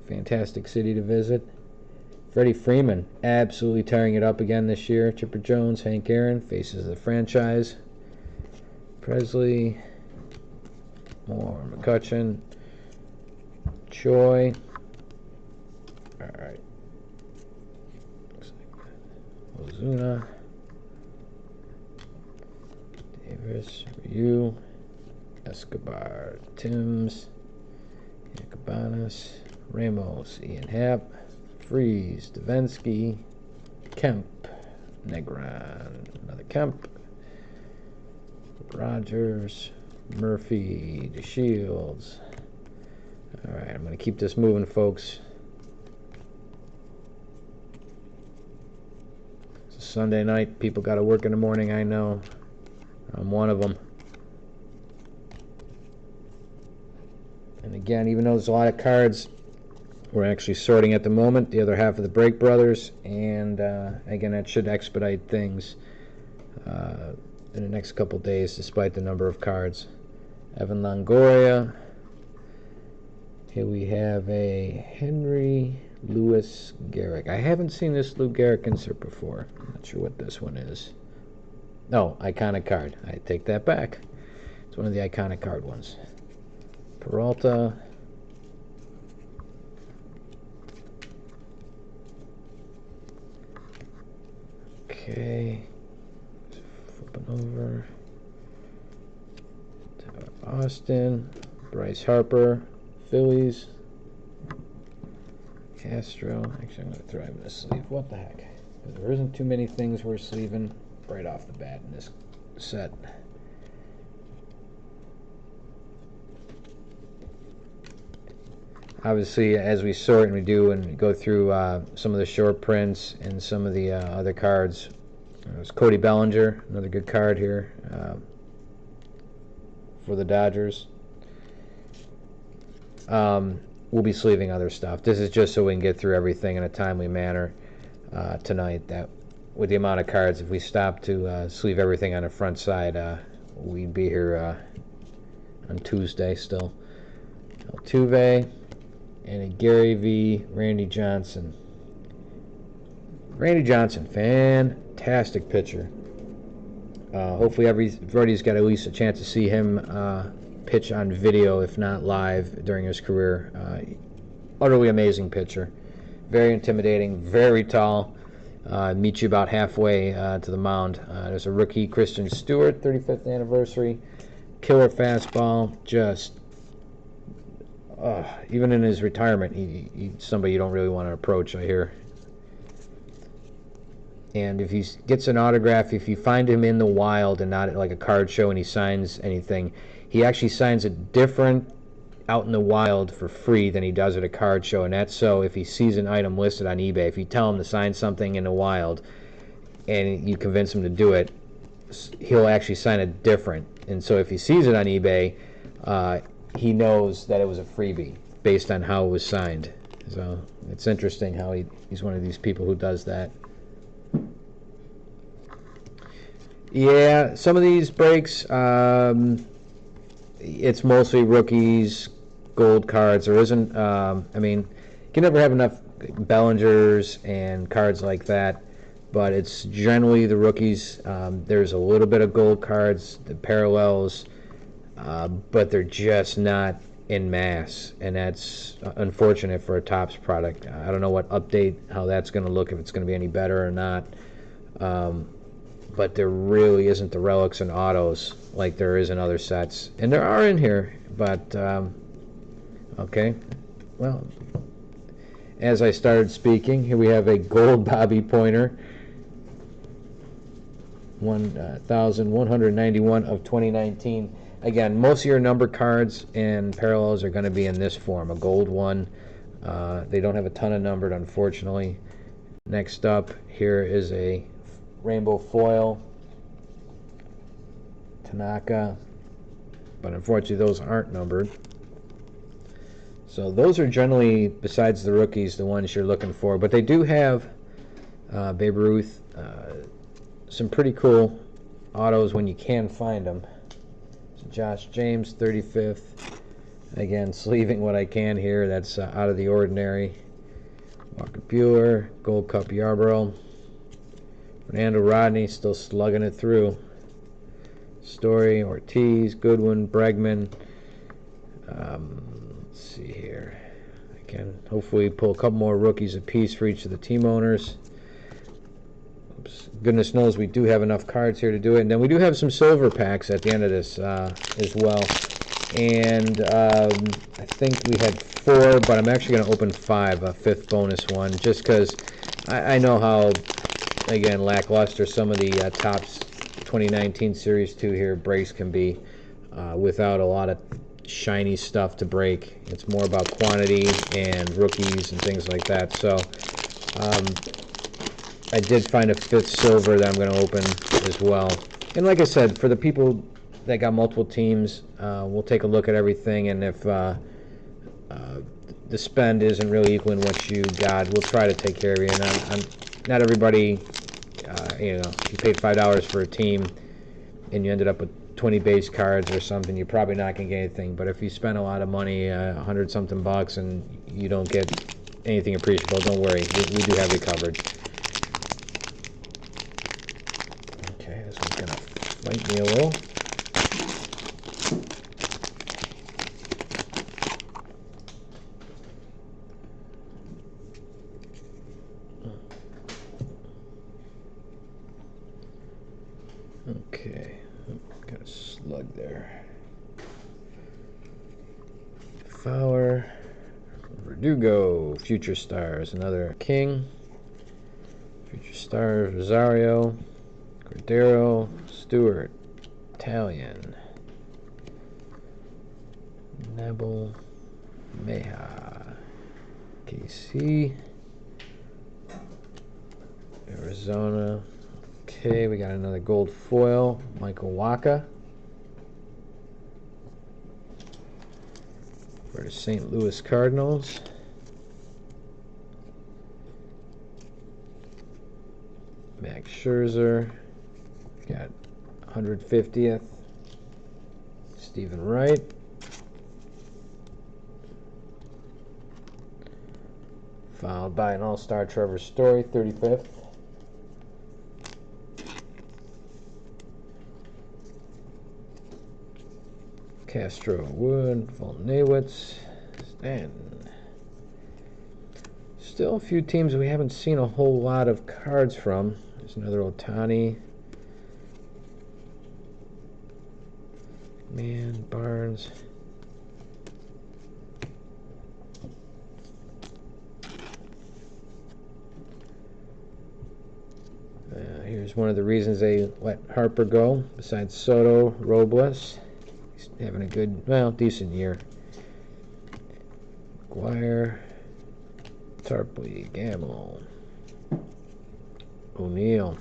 Fantastic city to visit. Freddie Freeman absolutely tearing it up again this year. Chipper Jones, Hank Aaron, faces of the franchise. Presley, more McCutcheon, Choi, Alright. Looks like that. Ozuna. Davis. Ryu. Escobar. Timms. Cabanas. Ramos. Ian Happ. Freeze. Davinsky. Kemp. Negron. Another Kemp. Rogers. Murphy. DeShields. Alright, I'm going to keep this moving, folks. It's a Sunday night. People got to work in the morning, I know. I'm one of them. And again, even though there's a lot of cards, we're actually sorting at the moment the other half of the Break Brothers, and again, that should expedite things in the next couple days, despite the number of cards. Evan Longoria. Here we have a Henry Louis Gehrig. I haven't seen this Lou Gehrig insert before. I'm not sure what this one is. No, iconic card. I take that back. It's one of the iconic card ones. Peralta. Okay. Flipping over. Austin. Bryce Harper. Phillies. Castro. Actually, I'm going to throw him in the sleeve. What the heck? There isn't too many things we're sleeving right off the bat in this set. Obviously, as we sort and we do and go through some of the short prints and some of the other cards, there's Cody Bellinger, another good card here for the Dodgers. We'll be sleeving other stuff. This is just so we can get through everything in a timely manner tonight. That with the amount of cards, if we stop to sleeve everything on the front side, we'd be here on Tuesday still. Altuve. And a Gary V. Randy Johnson. Randy Johnson, fantastic pitcher. Hopefully everybody's got at least a chance to see him pitch on video, if not live, during his career. Utterly amazing pitcher. Very intimidating, very tall. Meet you about halfway to the mound. There's a rookie, Christian Stewart, 35th anniversary. Killer fastball, just... even in his retirement, he's somebody you don't really want to approach, I hear. And if he gets an autograph, if you find him in the wild and not at like a card show and he signs anything, he actually signs it different out in the wild for free than he does at a card show. And that's so if he sees an item listed on eBay, if you tell him to sign something in the wild and you convince him to do it, he'll actually sign it different. And so if he sees it on eBay, he knows that it was a freebie based on how it was signed. So it's interesting how he's one of these people who does that. Yeah, some of these breaks, it's mostly rookies, gold cards. There isn't, I mean, you can never have enough Bellingers and cards like that, but it's generally the rookies. There's a little bit of gold cards, the parallels, but they're just not in mass, and that's unfortunate for a Topps product. I don't know what update, how that's going to look, if it's going to be any better or not, but there really isn't the relics and autos like there is in other sets, and there are in here, but okay, well, as I started speaking, here we have a gold Bobby Pointer, 1,191 of 2019. Again, most of your number cards and parallels are going to be in this form, a gold one. They don't have a ton of numbered, unfortunately. Next up, here is a rainbow foil, Tanaka, but unfortunately those aren't numbered. So those are generally, besides the rookies, the ones you're looking for. But they do have Babe Ruth, some pretty cool autos when you can find them. Josh James, 35th. Again, sleeving what I can here. That's out of the ordinary. Walker Buehler, Gold Cup Yarbrough. Fernando Rodney still slugging it through. Story, Ortiz, Goodwin, Bregman. Let's see here. I Can hopefully pull a couple more rookies apiece for each of the team owners. Oops. Goodness knows we do have enough cards here to do it. And then we do have some silver packs at the end of this as well. And I think we had 4, but I'm actually going to open 5, a 5th bonus one, just because I know how, again, lackluster some of the Topps 2019 Series 2 here breaks can be without a lot of shiny stuff to break. It's more about quantity and rookies and things like that. So I did find a 5th silver that I'm going to open as well. And like I said, for the people that got multiple teams, we'll take a look at everything, and if the spend isn't really equaling what you got, we'll try to take care of you. And not everybody, you know, if you paid $5 for a team and you ended up with 20 base cards or something, you're probably not going to get anything. But if you spend a lot of money, 100-something bucks, and you don't get anything appreciable, don't worry, we do have you covered. Okay, this one's going to fight me a little. Okay, got a slug there. Fowler, Verdugo, Future Stars, another King. Future Stars, Rosario, Cordero, Stewart, Italian, Nebel, Meja, KC, Arizona. Okay, we got another gold foil, Michael Waka for the St. Louis Cardinals. Max Scherzer, got 150th, Stephen Wright. Followed by an all-star Trevor Story, 35th. Castro Wood, Volnewitz, Stanton. Still a few teams we haven't seen a whole lot of cards from. There's another Ohtani. Man, Barnes. Here's one of the reasons they let Harper go, besides Soto, Robles. He's having a good, well, decent year. McGuire, Tarpley, Gamble, O'Neill.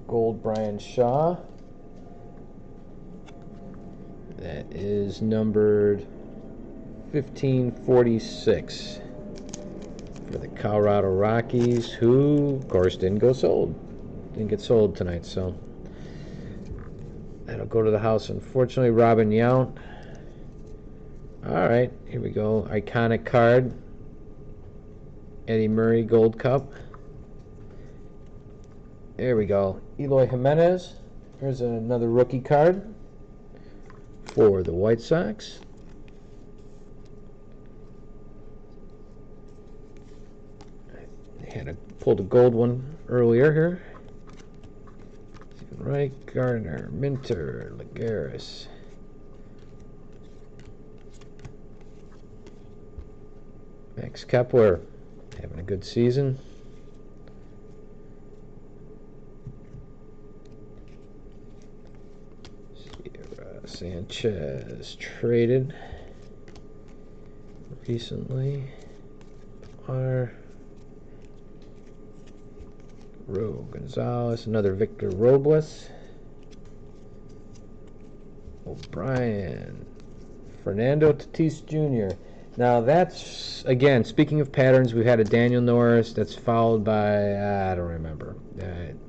Gold Brian Shaw. That is numbered 1546 for the Colorado Rockies, who, of course, didn't get sold tonight, so that'll go to the house. Unfortunately, Robin Yount. All right, here we go. Iconic card. Eddie Murray Gold Cup. There we go. Eloy Jimenez. Here's another rookie card for the White Sox. I pulled a gold one earlier here. Stephen Wright, Gardner, Minter, Lagares. Max Kepler having a good season. Sanchez traded recently. Gonzalez, another Victor Robles. O'Brien, Fernando Tatis Jr. Now that's, again, speaking of patterns, we've had a Daniel Norris that's followed by, I don't remember.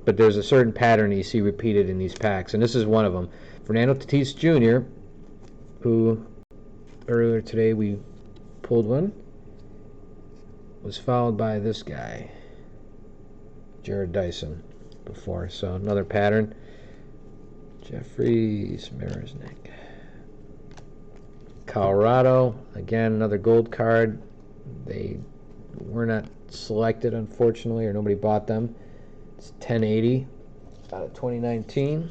But there's a certain pattern you see repeated in these packs, and this is one of them. Fernando Tatis Jr., who earlier today we pulled one, was followed by this guy, Jared Dyson, before. So another pattern. Jeffrey Smersnick. Colorado, again, another gold card. They were not selected, unfortunately, or nobody bought them. It's 1080 out of 2019.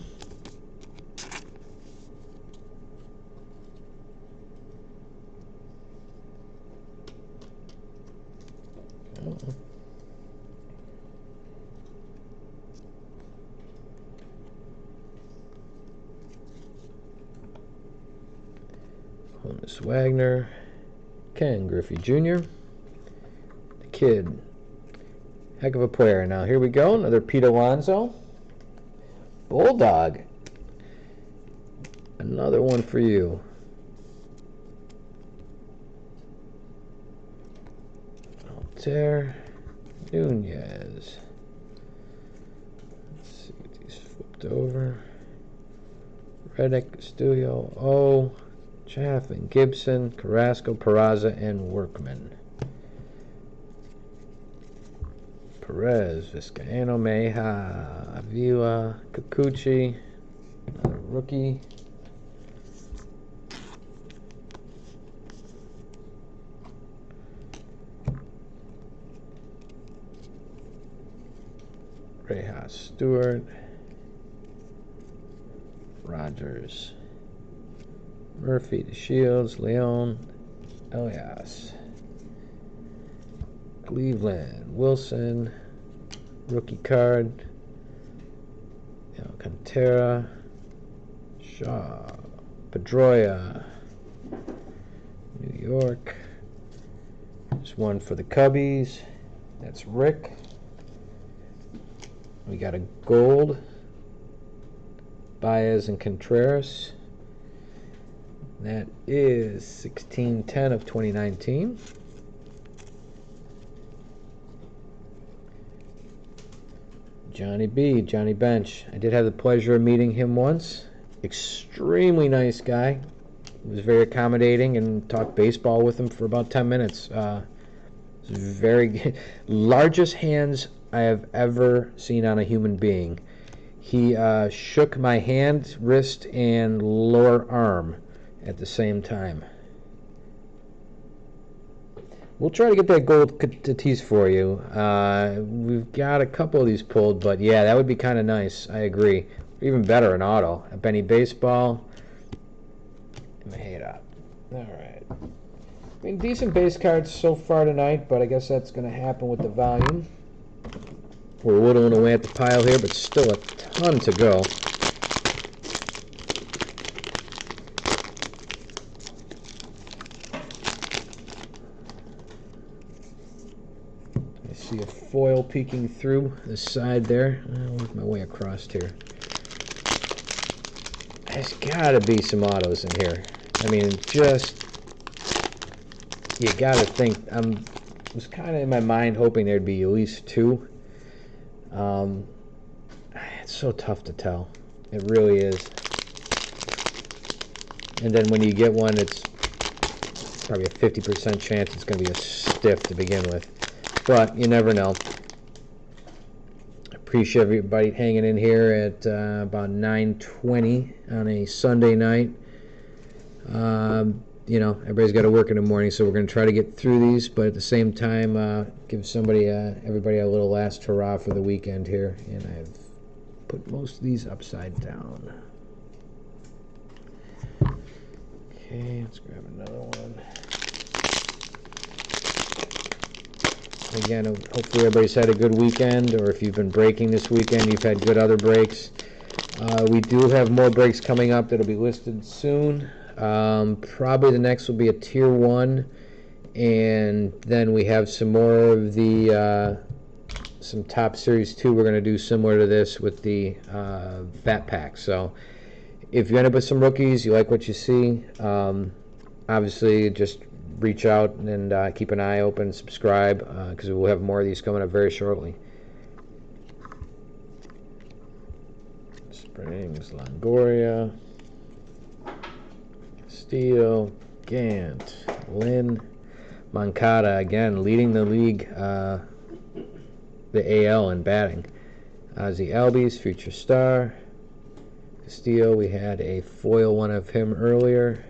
Honus Wagner, Ken Griffey Jr., the kid. Heck of a player. Now here we go, another Pete Alonso. Bulldog. Another one for you. Altair Nunez. Let's see what these flipped over. Reddick, Castillo, O, Chaffin, Gibson, Carrasco, Peraza, and Workman. Perez, Vizcaino, Meja, Avila, Kikuchi, another rookie. Rejas, Stewart, Rogers, Murphy, DeShields, Leon, Elias, Cleveland, Wilson, rookie card, Alcantara, Shaw, Pedroia, New York. There's one for the Cubbies. That's Rick. We got a gold, Baez and Contreras. That is 1610 of 2019. Johnny B, Johnny Bench. I did have the pleasure of meeting him once. Extremely nice guy. Was very accommodating and talked baseball with him for about 10 minutes. Very largest hands I have ever seen on a human being. He shook my hand, wrist, and lower arm at the same time. We'll try to get that gold Tatis for you. We've got a couple of these pulled, but yeah, that would be kind of nice. I agree. Even better, an auto. A Benny Baseball. Maheda. All right. I mean, decent base cards so far tonight, but I guess that's going to happen with the volume. We're whittling away at the pile here, but still a ton to go. I see a foil peeking through the side there. I'll work my way across here. There's got to be some autos in here. I mean, just, you got to think. Was kind of in my mind hoping there'd be at least two. It's so tough to tell. It really is. And then when you get one, it's probably a 50% chance it's going to be a stiff to begin with. But you never know. Appreciate everybody hanging in here at about 9:20 on a Sunday night. Everybody's got to work in the morning, so we're going to try to get through these, but at the same time, give everybody a little last hurrah for the weekend here. And I've put most of these upside down. Okay, let's grab another one. Again, hopefully everybody's had a good weekend, or if you've been breaking this weekend, you've had good other breaks. We do have more breaks coming up that'll be listed soon. Probably the next will be a tier 1, and then we have some more of the some top series 2 we're going to do similar to this with the bat pack. So if you end up with some rookies, you like what you see, obviously just reach out and keep an eye open, subscribe, because we'll have more of these coming up very shortly. Springs, Longoria, Castillo, Gant, Lynn, Moncada, again leading the league, the AL in batting. Ozzie Albies, future star. Castillo, we had a foil one of him earlier.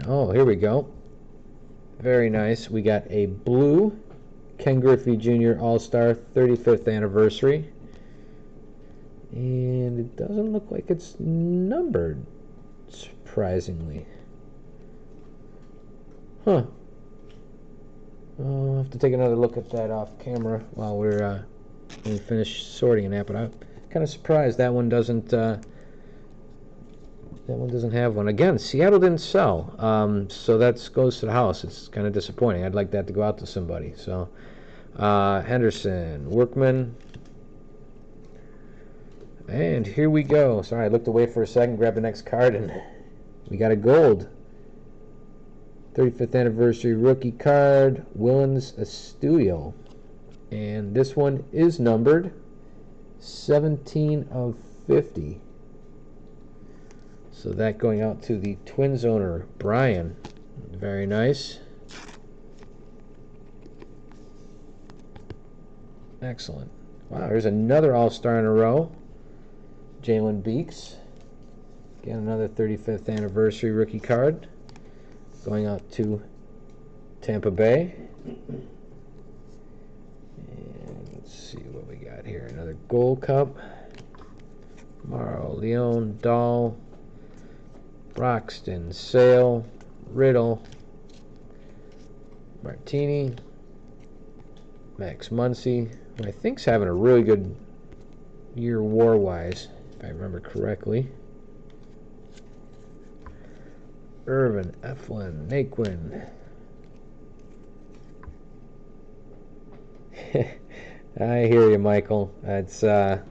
Oh, here we go. Very nice. We got a blue Ken Griffey Jr. All-Star 35th anniversary. And it doesn't look like it's numbered, surprisingly. Huh. I'll have to take another look at that off camera while we finish sorting that, but I'm kind of surprised that one doesn't have one. Again, Seattle didn't sell, so that goes to the house. It's kind of disappointing. I'd like that to go out to somebody. So Henderson, Workman, and here we go. Sorry, I looked away for a second, grabbed the next card, and we got a gold 35th anniversary rookie card, Willens Astudillo, and this one is numbered 17 of 50. So that going out to the Twins owner, Brian. Very nice. Excellent. Wow, there's another All-Star in a row. Jalen Beeks. Again, another 35th anniversary rookie card. Going out to Tampa Bay. And let's see what we got here. Another Gold Cup. Morrow, Leon, Dahl, Broxton, Sale, Riddle, Martini, Max Muncy, who I think's having a really good year war-wise, if I remember correctly. Irvin, Eflin, Naquin. I hear you, Michael. It's a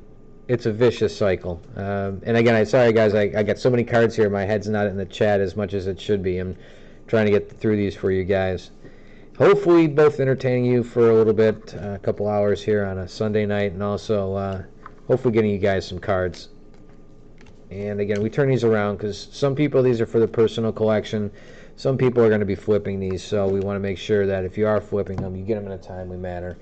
vicious cycle. And again, sorry guys, I got so many cards here, my head's not in the chat as much as it should be. I'm trying to get through these for you guys. Hopefully both entertaining you for a little bit, a couple hours here on a Sunday night, and also hopefully getting you guys some cards. And again, we turn these around because some people, these are for the personal collection. Some people are going to be flipping these, so we want to make sure that if you are flipping them, you get them in a timely manner.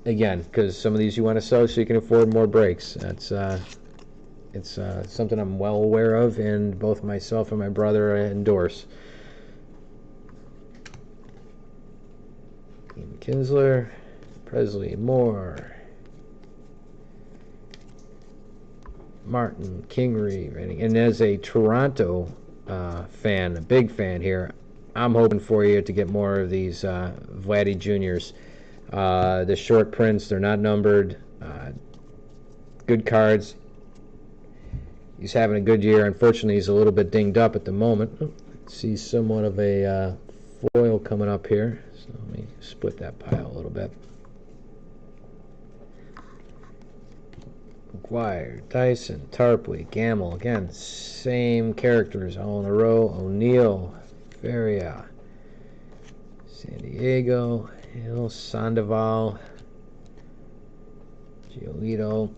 Again, because some of these you want to sell so you can afford more breaks. That's it's something I'm well aware of, and both myself and my brother endorse. Ian Kinsler, Presley, Moore, Martin, Kingery, and as a Toronto fan, a big fan here, I'm hoping for you to get more of these Vladdy Juniors. The short prints, they're not numbered. Good cards. He's having a good year. Unfortunately, he's a little bit dinged up at the moment. See somewhat of a foil coming up here. So let me split that pile a little bit. McGuire, Dyson, Tarpley, Gamble. Again, same characters all in a row. O'Neill, Feria, San Diego, Hill, Sandoval, Giolito.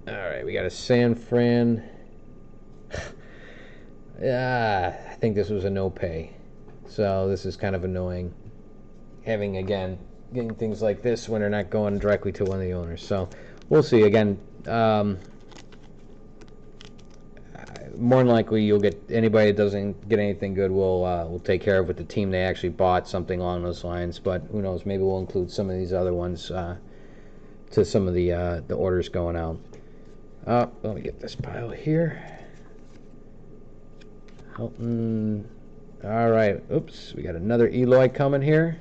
All right, we got a San Fran. I think this was a no pay. So this is kind of annoying. Getting things like this when they're not going directly to one of the owners. So we'll see. Again, more than likely you'll get anybody that doesn't get anything good. We'll take care of with the team they actually bought something along those lines. But who knows? Maybe we'll include some of these other ones to some of the orders going out. Let me get this pile here. Helton. All right. Oops. We got another Eloy coming here.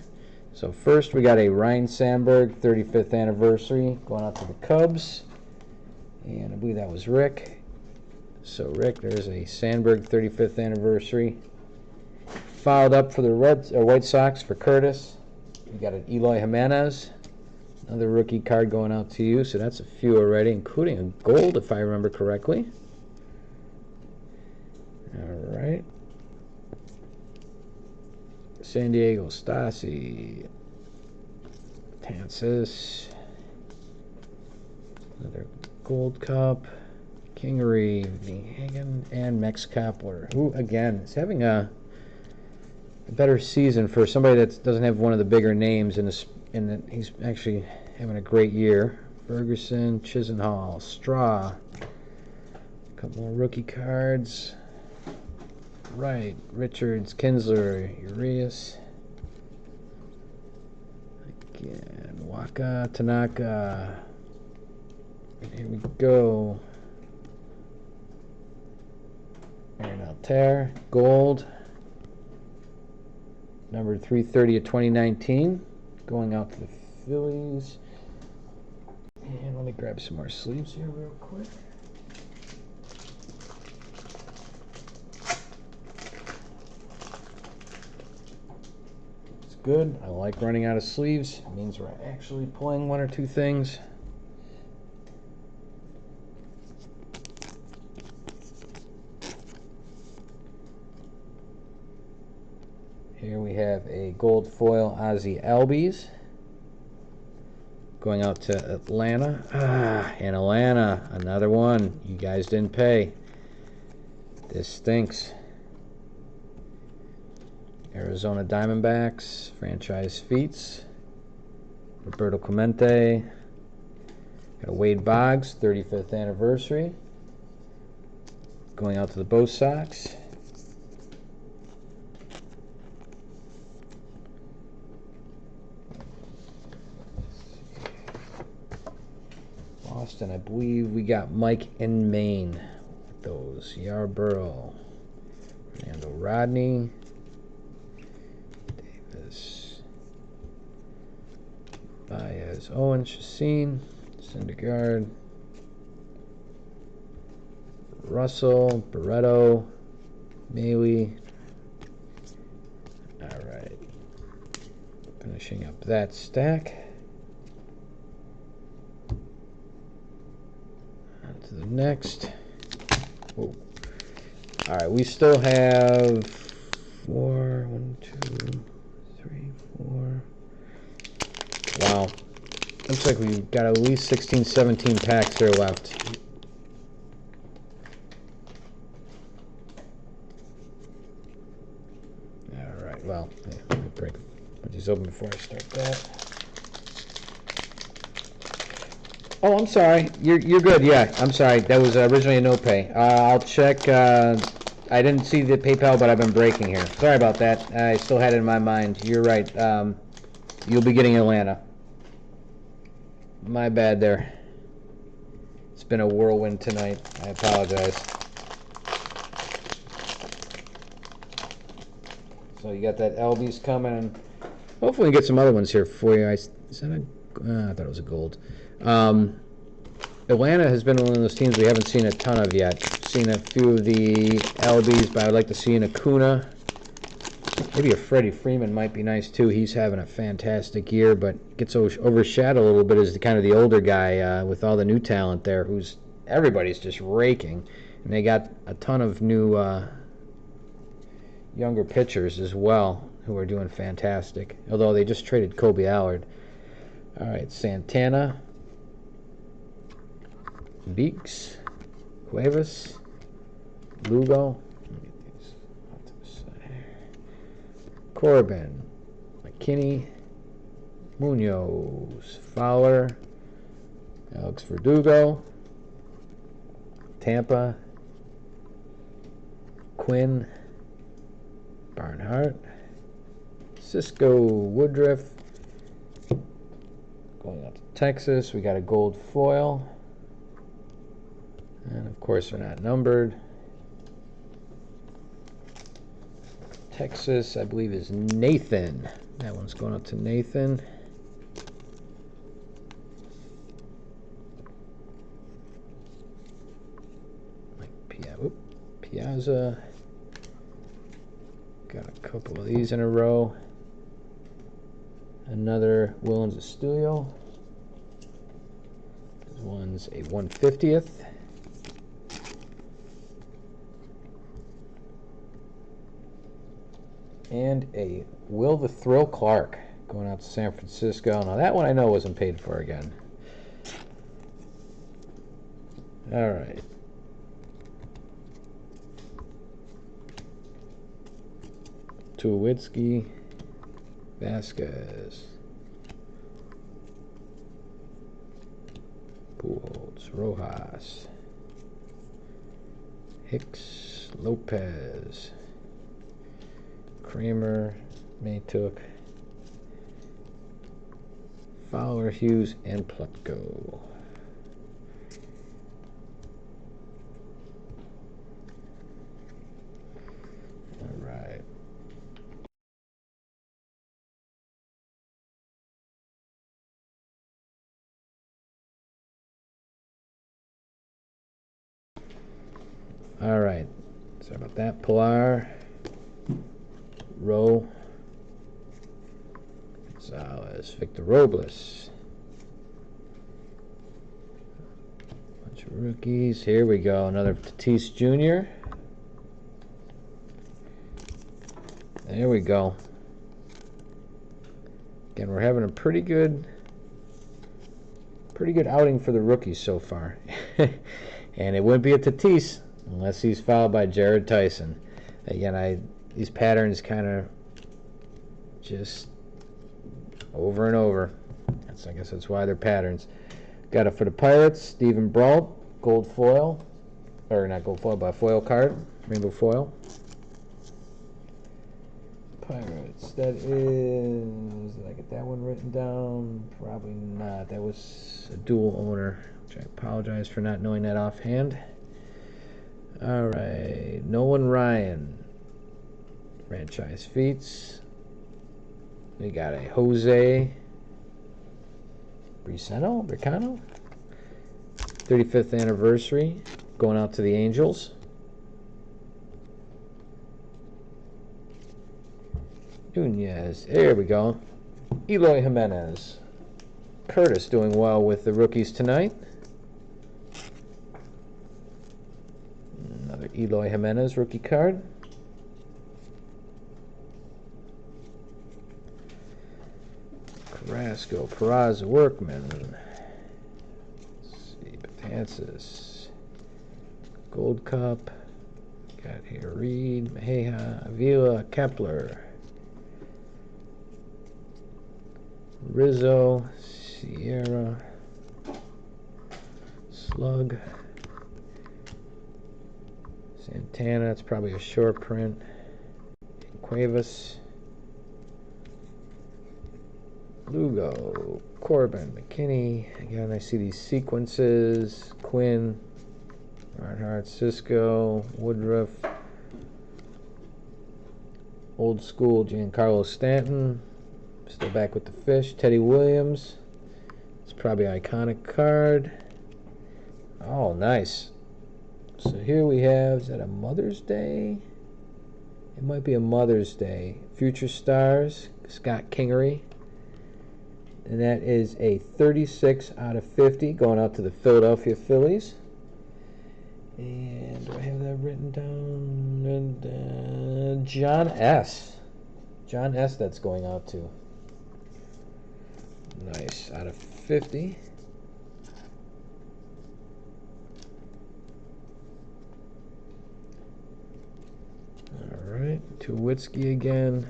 So first we got a Ryan Sandberg 35th anniversary going out to the Cubs. And I believe that was Rick. So Rick, there's a Sandberg 35th anniversary. Fouled up for the White Sox for Curtis. We got an Eloy Jimenez. Another rookie card going out to you. So that's a few already, including a gold, if I remember correctly. All right. San Diego, Stasi, Tansis, another Gold Cup, Kingery, Hagen, and Max Kapler, who again is having a better season for somebody that doesn't have one of the bigger names in that he's actually having a great year. Ferguson, Chisenhall, Straw, couple more rookie cards. Right, Richards, Kinsler, Urias. Again, Waka, Tanaka. And here we go. Aaron Altair, gold. Number 330 of 2019. Going out to the Phillies. And let me grab some more sleeves here real quick. It's good. I like running out of sleeves. It means we're actually pulling one or two things. Here we have a gold foil Ozzie Albies. Going out to Atlanta. And Atlanta, another one. You guys didn't pay. This stinks. Arizona Diamondbacks, franchise feats. Roberto Clemente. Got a Wade Boggs, 35th anniversary. Going out to the Bo Sox. Boston, I believe we got Mike in Maine with those. Yarborough, Fernando Rodney, Davis, Baez, Owen, Chacin, Syndergaard, Russell, Barreto, Mailey. All right, finishing up that stack. To the next. Whoa. All right, we still have 4, 1, 2, 3, 4. Wow. Looks like we've got at least 16, 17 packs here left. All right, well, let me break these open before I start that. Oh, I'm sorry. You're good. Yeah, I'm sorry. That was originally a no pay. I'll check. I didn't see the PayPal, but I've been breaking here. Sorry about that. I still had it in my mind. You're right. You'll be getting Atlanta. My bad there. It's been a whirlwind tonight. I apologize. So you got that Albies coming, and hopefully we get some other ones here for you. Is that a? I thought it was a gold. Atlanta has been one of those teams we haven't seen a ton of yet. Seen a few of the Albies, but I'd like to see an Acuna. Maybe a Freddie Freeman might be nice too. He's having a fantastic year, but gets overshadowed a little bit as kind of the older guy with all the new talent there. Who's everybody's just raking, and they got a ton of new younger pitchers as well who are doing fantastic. Although they just traded Kobe Allard. All right, Santana, Beeks, Cuevas, Lugo, Corbin, McKinney, Munoz, Fowler, Alex Verdugo, Tampa, Quinn, Barnhart, Cisco, Woodruff. Going out to Texas, we got a gold foil. And of course, they're not numbered. Texas, I believe, is Nathan. That one's going out to Nathan. Piazza. Got a couple of these in a row. Another Willens Astudillo. This one's a 150th. And a Will the Thrill Clark going out to San Francisco. Now that one I know wasn't paid for again. All right. Tulowitzki, Vasquez, Pujols, Rojas, Hicks, Lopez, Kramer, Maytook, Fowler, Hughes, and Plutko. All right. All right. Sorry about that. Pilar, Rowe, Gonzalez, Victor Robles. Bunch of rookies. Here we go. Another Tatis Jr. There we go. Again, we're having a pretty good outing for the rookies so far. And it wouldn't be a Tatis unless he's fouled by Jared Tyson. Again, these patterns kind of just over and over. I guess that's why they're patterns. Got it for the Pirates, Stephen Brault, gold foil, or not gold foil, but foil card, rainbow foil. Pirates, that is, did I get that one written down? Probably not. That was a dual owner, which I apologize for not knowing that offhand. All right, Nolan Ryan, franchise feats. We got a Jose Bricano, 35th anniversary, going out to the Angels. Nunez, there we go. Eloy Jimenez. Curtis doing well with the rookies tonight. Another Eloy Jimenez rookie card. Carrasco, Peraza, Workman. Let's see, Betances. Gold Cup. Got here Reed, Mejia, Avila, Kepler. Rizzo, Sierra, Slug, Santana, it's probably a short print, Cuevas, Lugo, Corbin, McKinney. Again, I see these sequences, Quinn, Reinhardt, Cisco, Woodruff, old school Giancarlo Stanton. Still back with the fish. Teddy Williams. It's probably an iconic card. Oh, nice. So here we have, is that a Mother's Day? It might be a Mother's Day. Future Stars, Scott Kingery. And that is a 36 out of 50 going out to the Philadelphia Phillies. And do I have that written down? And, John S. John S. that's going out to. Nice, out of 50. All right, Tuwitsky again.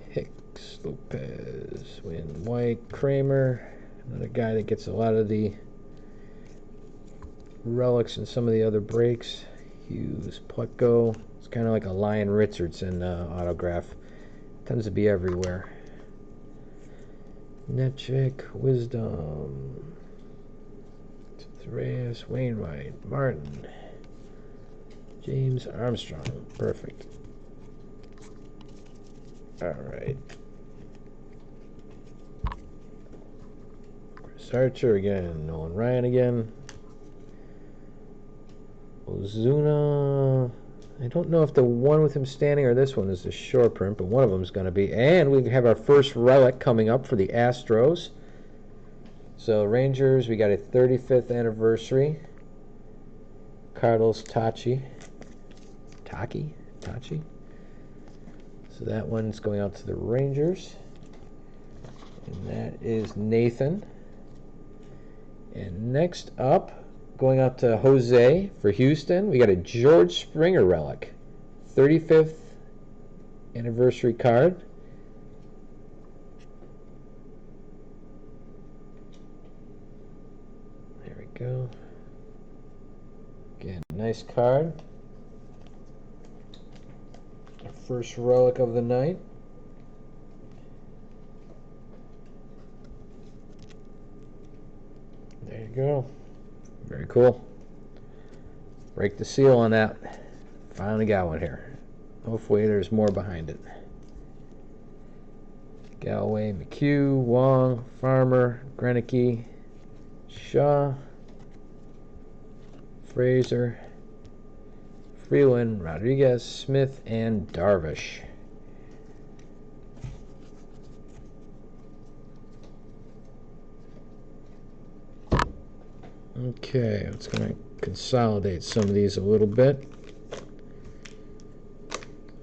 Hicks, Lopez, Wynn White, Kramer. Another guy that gets a lot of the relics and some of the other breaks. Hughes, Plutko. It's kind of like a Lion Richardson autograph. Tends to be everywhere. Netchik, Wisdom, Reyes, Wainwright, Martin, James Armstrong. Perfect. All right. Chris Archer again. Nolan Ryan again. Ozuna. I don't know if the one with him standing or this one is the short print, but one of them is going to be. And we have our first relic coming up for the Astros. So Rangers, we got a 35th anniversary. Carlos Tachi. Tachi. So that one's going out to the Rangers. And that is Nathan. And next up, going out to Jose for Houston, we got a George Springer relic. 35th anniversary card. go. Again, nice card. Our first relic of the night. There you go. Very cool. Break the seal on that. Finally got one here. Hopefully there's more behind it. Galway, McHugh, Wong, Farmer, Greineke, Shaw, Fraser, Freeland, Rodriguez, Smith, and Darvish. Okay, let's going to consolidate some of these a little bit.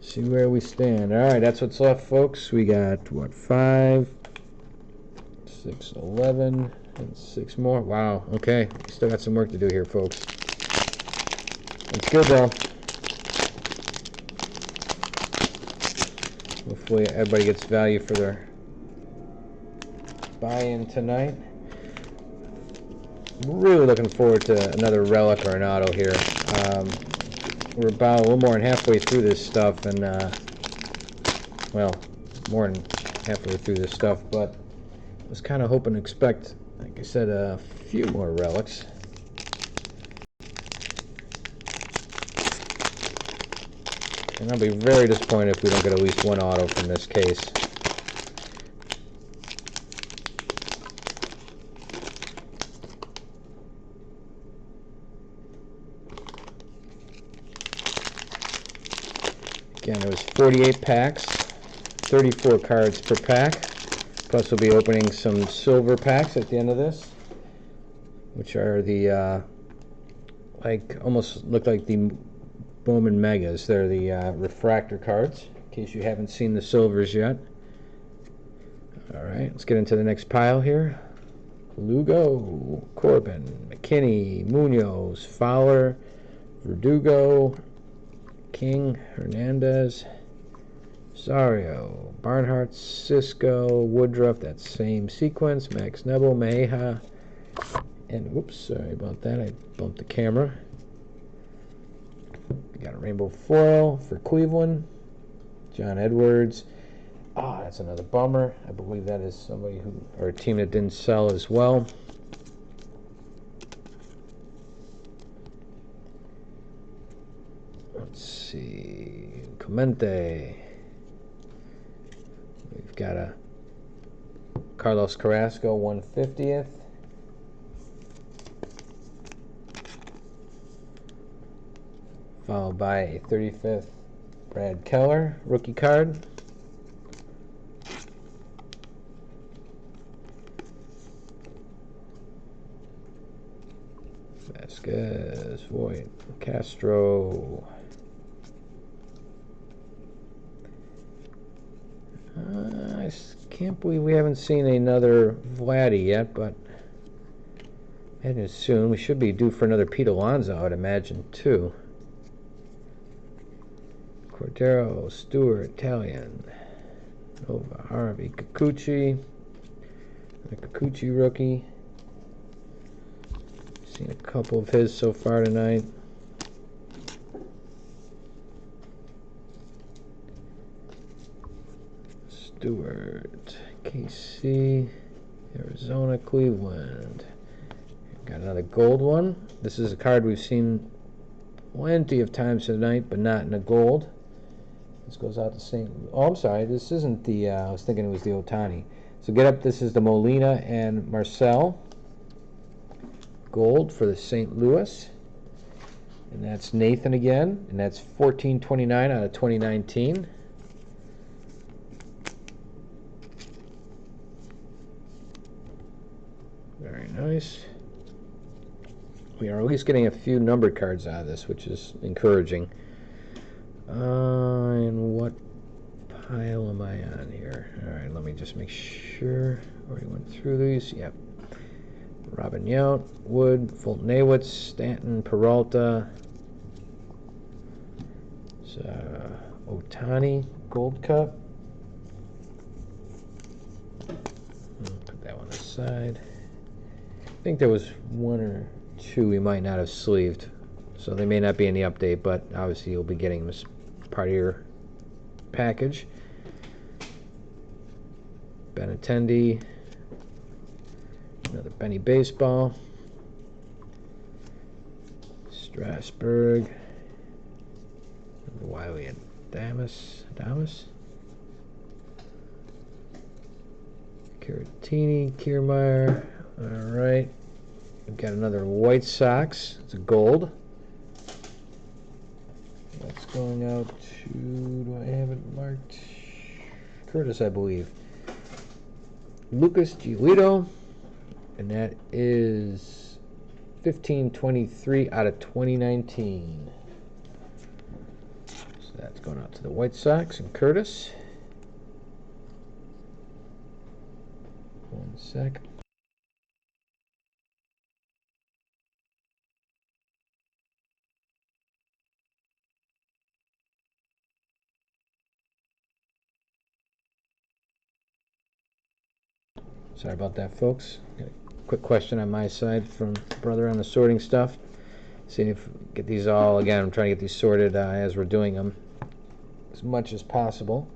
See where we stand. All right, that's what's left, folks. We got, what, 5, 6, 11, and 6 more. Wow, okay. Still got some work to do here, folks. It's good, though. Hopefully everybody gets value for their buy-in tonight. Really looking forward to another relic or an auto here. We're about a little more than halfway through this stuff, and well, more than halfway through this stuff, but I was kind of hoping to expect, like I said, a few more relics. And I'll be very disappointed if we don't get at least one auto from this case. Again, there was 48 packs, 34 cards per pack. Plus we'll be opening some silver packs at the end of this, which are the, like, almost look like the Bowman Megas. They're the refractor cards, in case you haven't seen the silvers yet. Alright, let's get into the next pile here. Lugo, Corbin, McKinney, Munoz, Fowler, Verdugo, King, Hernandez, Sario, Barnhart, Cisco, Woodruff, that same sequence, Max Nebel, Meja, and whoops, sorry about that, I bumped the camera. We got a rainbow foil for Cleveland, John Edwards. Ah, that's another bummer. I believe that is somebody who, or a team that didn't sell as well. Let's see, Clemente. We've got a Carlos Carrasco 150th. Followed by a 35th Brad Keller rookie card. Vasquez, Voigt, Castro. I can't believe we haven't seen another Vladdy yet, but heading soon. We should be due for another Pete Alonso, I would imagine, too. Cordero, Stewart, Italian, Nova, Harvey, Kikuchi, the Kikuchi rookie. Seen a couple of his so far tonight. Stewart, KC, Arizona, Cleveland. Got another gold one. This is a card we've seen plenty of times tonight, but not in the gold. This goes out to St. Oh, I'm sorry. This isn't the, I was thinking it was the Otani. So get up, this is the Molina and Marcel. Gold for the St. Louis. And that's Nathan again. And that's 1429 out of 2019. Very nice. We are at least getting a few numbered cards out of this, which is encouraging. And what pile am I on here? Alright, let me just make sure. Already went through these. Yep. Robin Yount, Wood, Fulton Awitz, Stanton, Peralta. Otani, Gold Cup. Put that one aside. I think there was one or two we might not have sleeved. So they may not be in the update, but obviously you'll be getting them as part of your package. Benintendi, another Benny baseball, Strasburg, Wiley and Adames, Caratini, Kiermaier. All right, we've got another White Sox. It's a gold. That's going out to, do I have it marked? Curtis, I believe. Lucas Giolito, and that is 1523 out of 2019. So that's going out to the White Sox and Curtis. One sec. Sorry about that, folks. Got a quick question on my side from brother on the sorting stuff. Seeing if we get these all, again, I'm trying to get these sorted as we're doing them as much as possible.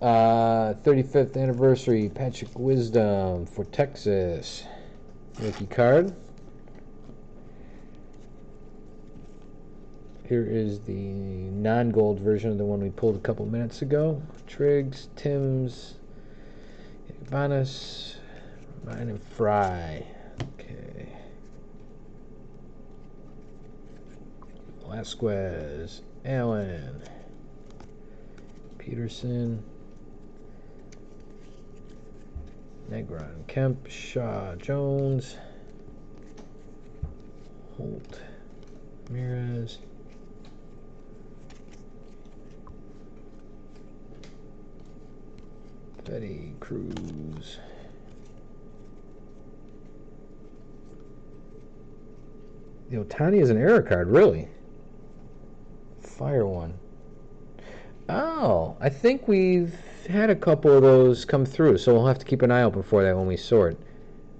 35th anniversary, Patrick Wisdom for Texas. Rookie card. Here is the non-gold version of the one we pulled a couple minutes ago. Triggs, Timms, Ibanez, Ryan and Fry. Okay. Velasquez, Allen, Peterson, Negron, Kemp, Shaw, Jones, Holt, Ramirez, Petty, Cruz. The Ohtani is an error card, really? Fire one. Oh, I think we've had a couple of those come through, so we'll have to keep an eye open for that when we sort.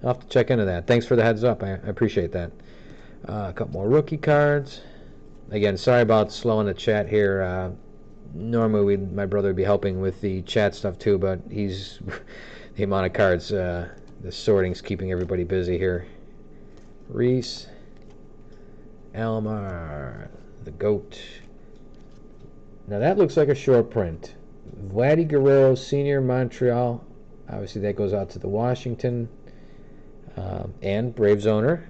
I'll have to check into that. Thanks for the heads up. I appreciate that. A couple more rookie cards. Again, sorry about slowing the chat here. Normally, my brother would be helping with the chat stuff too, but he's the amount of cards, the sorting's keeping everybody busy here. Reese, Alomar, the GOAT. Now that looks like a short print. Vladdy Guerrero Sr., Montreal. Obviously that goes out to the Washington and Braves owner.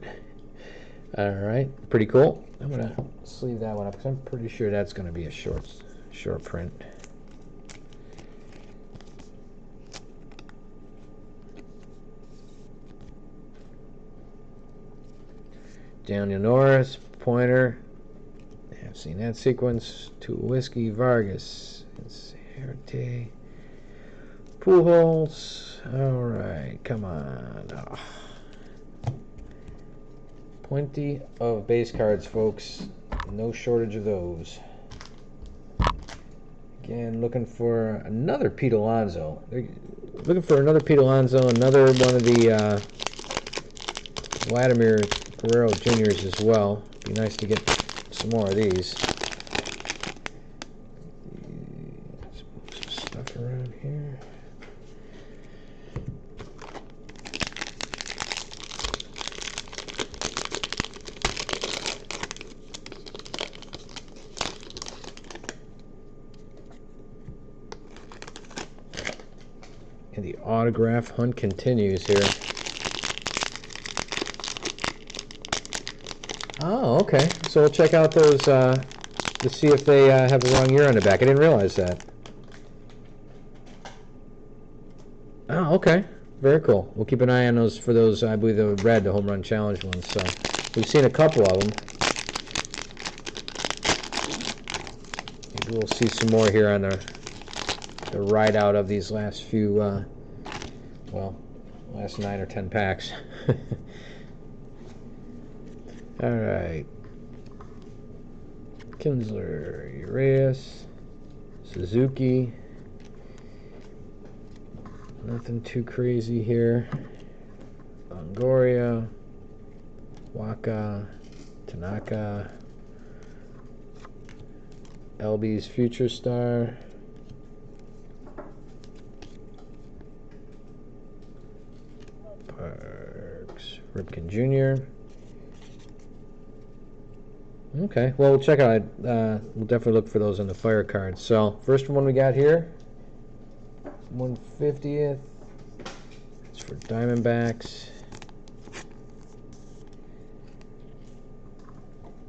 All right, pretty cool. I'm going to sleeve that one up because I'm pretty sure that's going to be a short print. Daniel Norris, Pointer. I've seen that sequence. Tulowitzki, Vargas, Herte, Pujols. All right, come on. Oh. Plenty of base cards, folks. No shortage of those. Again, looking for another Pete Alonso. Looking for another Pete Alonso, another one of the Vladimir Guerrero Juniors as well. Be nice to get some more of these. Let's move some stuff around here. And the autograph hunt continues here. Oh, okay. So we'll check out those to see if they have the wrong year on the back. I didn't realize that. Oh, okay. Very cool. We'll keep an eye on those for those, I believe, the red, the home run challenge ones. So we've seen a couple of them. Maybe we'll see some more here on the ride out of these last few, well, last 9 or 10 packs. All right. Kinsler, Urias, Suzuki. Nothing too crazy here. Longoria, Waka, Tanaka, LB's Future Star, Parks, Ripken Jr. Okay, well, we'll check out. We'll definitely look for those on the fire cards. So, first one we got here, 150th. It's for Diamondbacks.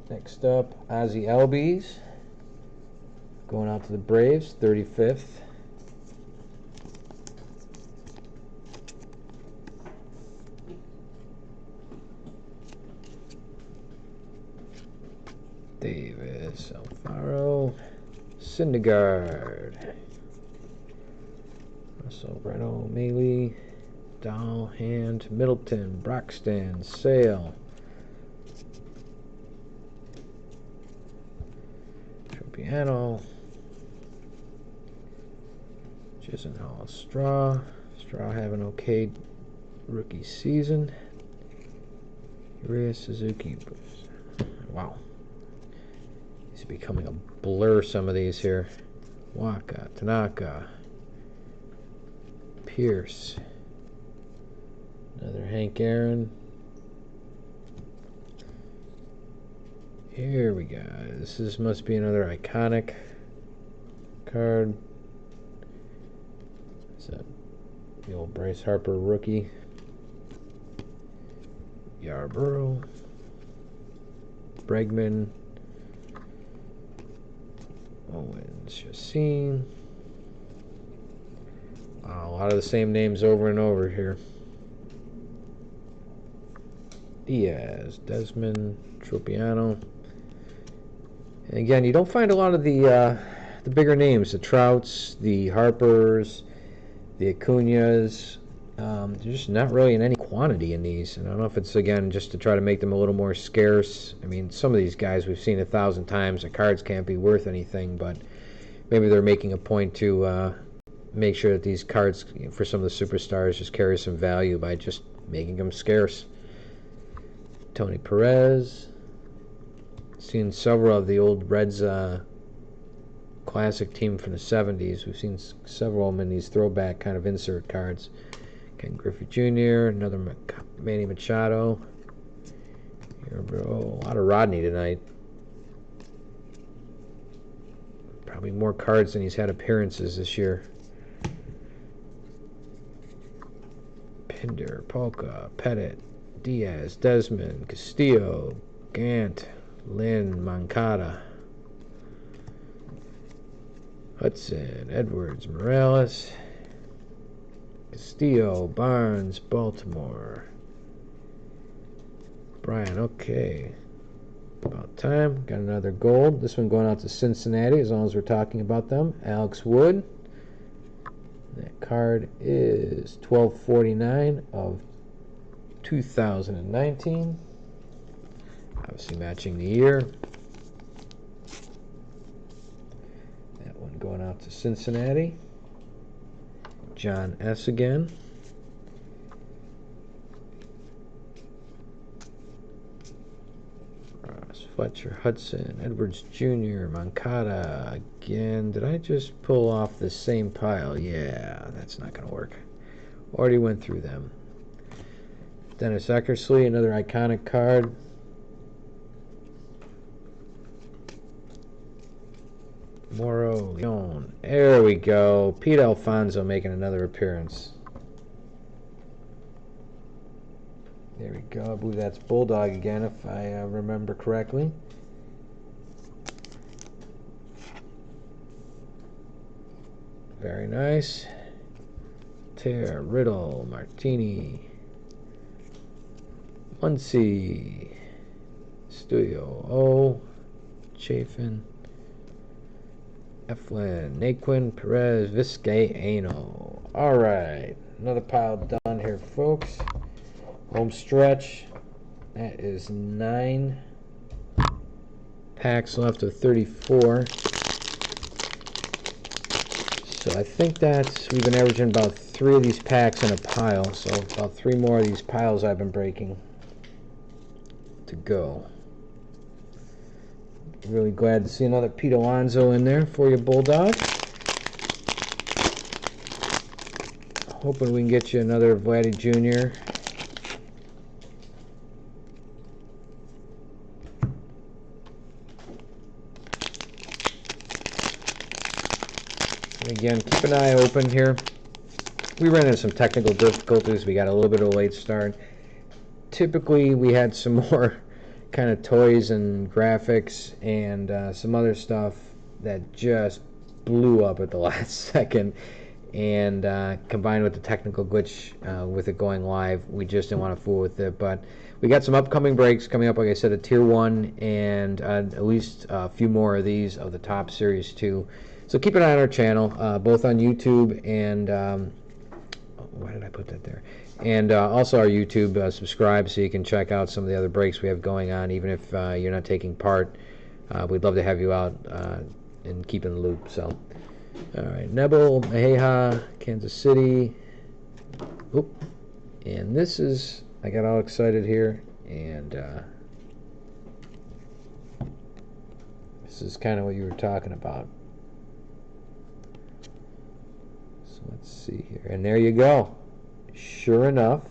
Next up, Ozzie Albies. Going out to the Braves, 35th. Davis, Alfaro, Syndergaard, Russell, Breno, Maley, Dahl, Hand, Middleton, Broxton, Sale, Tropiano, Chisenhall, Straw having okay rookie season, Urias, Suzuki, wow. He's becoming a blur, some of these here. Waka, Tanaka, Pierce, another Hank Aaron. Here we go. This must be another iconic card. Is that the old Bryce Harper rookie? Yarborough, Bregman, Owens, Chassin. Wow, a lot of the same names over and over here. Diaz, Desmond, Tropiano. And again, you don't find a lot of the bigger names, the Trouts, the Harpers, the Acuñas. They're just not really in any quantity in these. And I don't know if it's, again, just to try to make them a little more scarce. I mean, some of these guys we've seen 1,000 times. The cards can't be worth anything, but maybe they're making a point to make sure that these cards, for some of the superstars, just carry some value by just making them scarce. Tony Perez. Seen several of the old Reds classic team from the 70s. We've seen several of them in these throwback kind of insert cards. Ken Griffey Jr., another Manny Machado. Here, bro. A lot of Rodney tonight. Probably more cards than he's had appearances this year. Pinder, Polka, Pettit, Diaz, Desmond, Castillo, Gant, Lynn, Moncada, Hudson, Edwards, Morales, Castillo, Barnes, Baltimore, Brian. Okay, about time. Got another gold. This one going out to Cincinnati, as long as we're talking about them. Alex Wood. That card is 1249 of 2019. Obviously matching the year. That one going out to Cincinnati. John S. again. Ross, Fletcher, Hudson, Edwards Jr., Moncada again. Did I just pull off the same pile? Yeah, that's not going to work. Already went through them. Dennis Eckersley, another iconic card. Moro, Leon. There we go. Pete Alfonso making another appearance. There we go. I believe that's Bulldog again, if I remember correctly. Very nice. Tear, Riddle, Martini, Muncie, Studio O, Chafin, Eflin, Naquin, Perez, Vizcaíno. All right, another pile done here, folks. Home stretch. That is 9 packs left of 34. So I think we've been averaging about 3 of these packs in a pile. So about 3 more of these piles I've been breaking. to go. Really glad to see another Pete Alonso in there for you, Bulldog. Hoping we can get you another Vladdy Jr. And again, keep an eye open here. We ran into some technical difficulties. We got a little bit of a late start. Typically, we had some more kind of toys and graphics and some other stuff that just blew up at the last second. And combined with the technical glitch with it going live, we just didn't want to fool with it. But we got some upcoming breaks coming up, like I said, a Tier 1 and at least a few more of these of the Top Series 2. So keep an eye on our channel, both on YouTube and why did I put that there? And also our YouTube, subscribe so you can check out some of the other breaks we have going on, even if you're not taking part. We'd love to have you out and keep in the loop. So, all right, Nebel, Maheha, Kansas City. Oop. And this is, I got all excited here, and this is kind of what you were talking about. Let's see here. And there you go. Sure enough,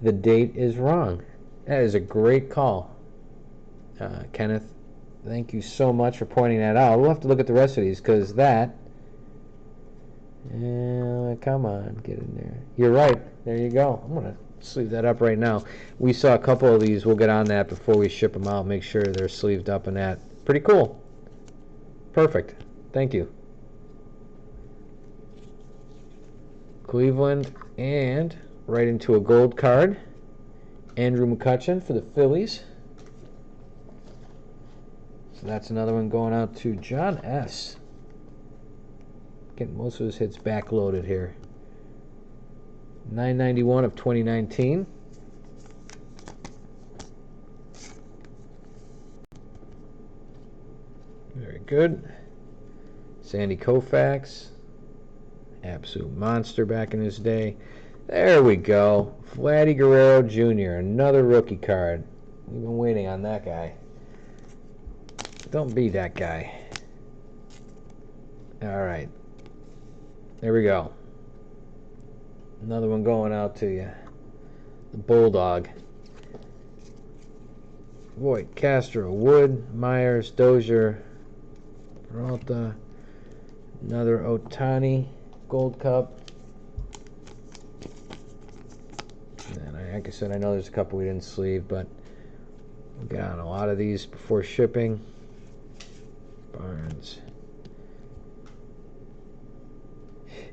the date is wrong. That is a great call. Kenneth, thank you so much for pointing that out. We'll have to look at the rest of these because that... come on, get in there. You're right. There you go. I'm going to sleeve that up right now. We saw a couple of these. We'll get on that before we ship them out. Make sure they're sleeved up and that. Pretty cool. Perfect. Thank you. Cleveland, and right into a gold card, Andrew McCutchen for the Phillies. So that's another one going out to John S. Getting most of his hits backloaded here. 991 of 2019. Very good. Sandy Koufax. Absolute monster back in his day. There we go. Vladdy Guerrero Jr., another rookie card. We've been waiting on that guy. Don't be that guy. All right. There we go. Another one going out to you. The Bulldog. Voigt, Castro, Wood, Myers, Dozier, Peralta. Another Ohtani. Gold Cup. And like I said, I know there's a couple we didn't sleeve, but we got on a lot of these before shipping. Barnes.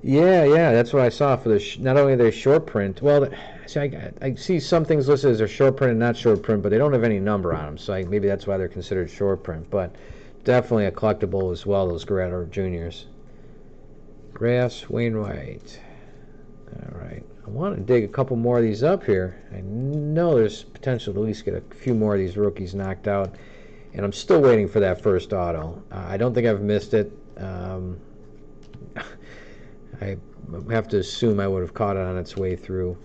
Yeah, that's what I saw for the not only their short print. Well, see, I see some things listed as their short print and not short print, but they don't have any number on them, so maybe that's why they're considered short print. But definitely a collectible as well, those Guerrero Juniors. Grass, Wainwright. All right. I want to dig a couple more of these up here. I know there's potential to at least get a few more of these rookies knocked out. And I'm still waiting for that first auto. I don't think I've missed it. I have to assume I would have caught it on its way through.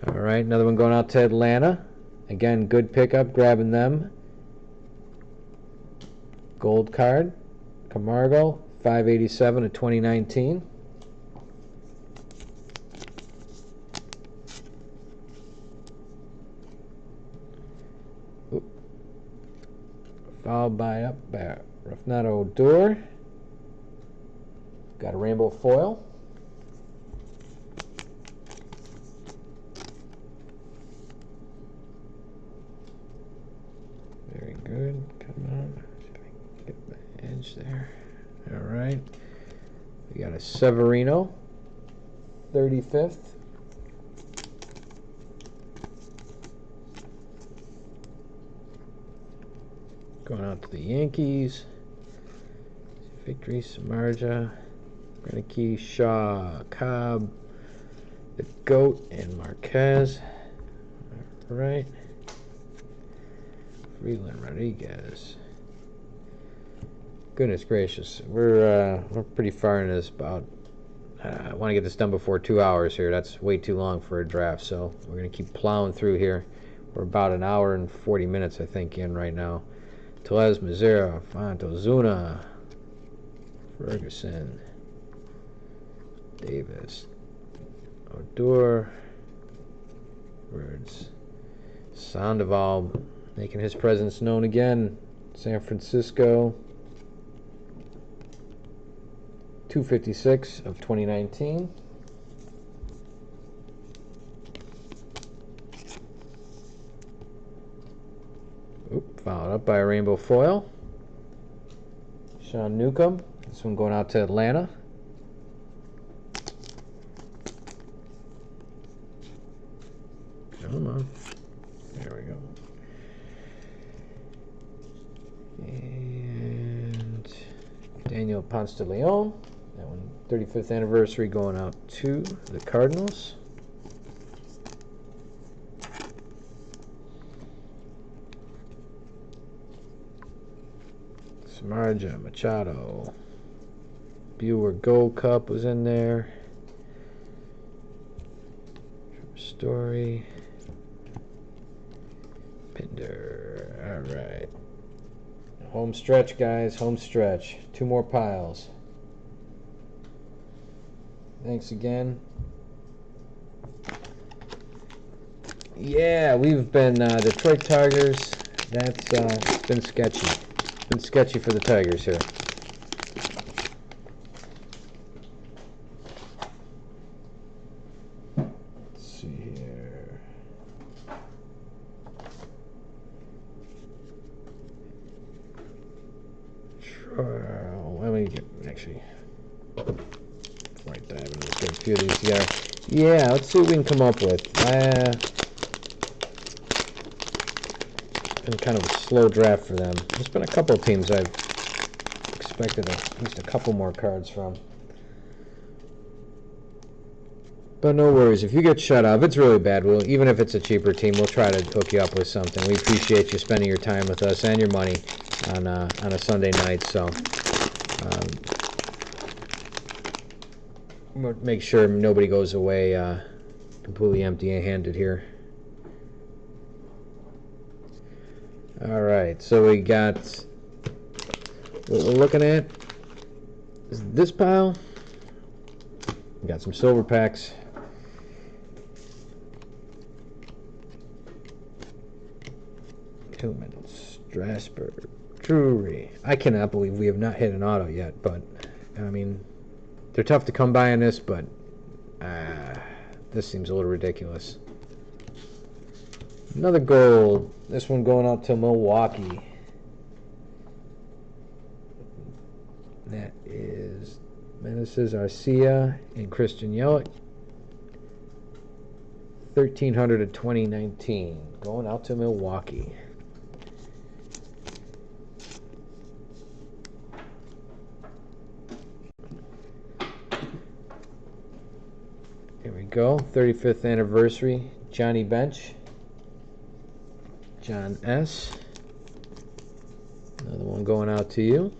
All right. Another one going out to Atlanta. Again, good pickup, grabbing them. Gold card. Camargo. 587 of 2019. Oop. Fouled by Rafnato Odor. Got a rainbow foil. Very good. Come on. Get the edge there. All right. We got a Severino, 35th. Going out to the Yankees. Victory, Samardzija, Greinke, Shaw, Cobb, the GOAT, and Marquez. All right. Freeland Rodriguez. Goodness gracious, we're pretty far in this. About I want to get this done before 2 hours here. That's way too long for a draft, so we're gonna keep plowing through here. We're about an hour and 40 minutes, I think, in right now. Tellez, Mazzara, Fonto, Zuna, Ferguson, Davis, Odor, Words, Sandoval making his presence known again. San Francisco, 256 of 2019. Followed up by a rainbow foil. Sean Newcomb. This one going out to Atlanta. Come on. There we go. And Daniel Ponce de Leon. That one, 35th anniversary, going out to the Cardinals. Samardzija, Machado, Bueller Gold Cup was in there. Story, Pinder. All right. Home stretch, guys. Home stretch. 2 more piles. Thanks again. Yeah, we've been Detroit Tigers. That's been sketchy. Been sketchy for the Tigers here. Let's see here. Sure. Let me get actually before I dive into this, get a few of these together. Yeah, let's see what we can come up with. Been kind of a slow draft for them. There's been a couple of teams I've expected at least a couple more cards from. But no worries. If you get shut out, if it's really bad, even if it's a cheaper team, we'll try to hook you up with something. We appreciate you spending your time with us and your money on a Sunday night. So we'll make sure nobody goes away completely empty-handed here. All right, so we got what we're looking at is this pile. We got some silver packs. Tillman, Strasburg, Drury. I cannot believe we have not hit an auto yet, but I mean, they're tough to come by in this, but this seems a little ridiculous. Another gold. This one going out to Milwaukee. That is Meneses Arcia and Christian Yelich. 1,300 of 2019. Going out to Milwaukee. Here we go. 35th anniversary. Johnny Bench. John S. Another one going out to you.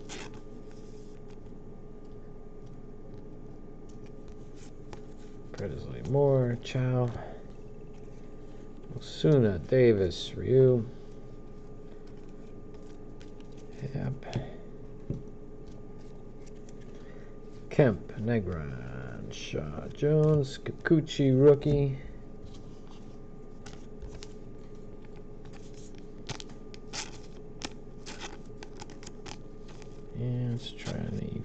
Presley Moore, Chow. Osuna, Davis, Ryu. Yep. Kemp, Negron, Shaw, Jones, Kikuchi, rookie. And let's try the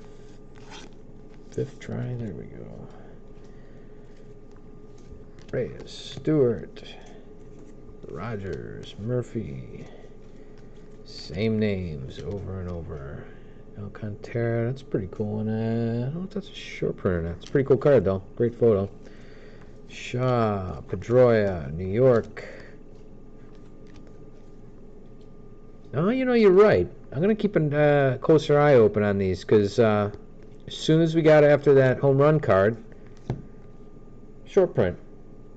5th try. There we go. Reyes, Stewart, Rogers, Murphy. Same names over and over. Alcantara, that's pretty cool. And I don't know if that's a short printer. That's a pretty cool card, though. Great photo. Shaw, Pedroia, New York. Oh, you know, you're right. I'm going to keep a closer eye open on these because as soon as we got after that home run card, short print,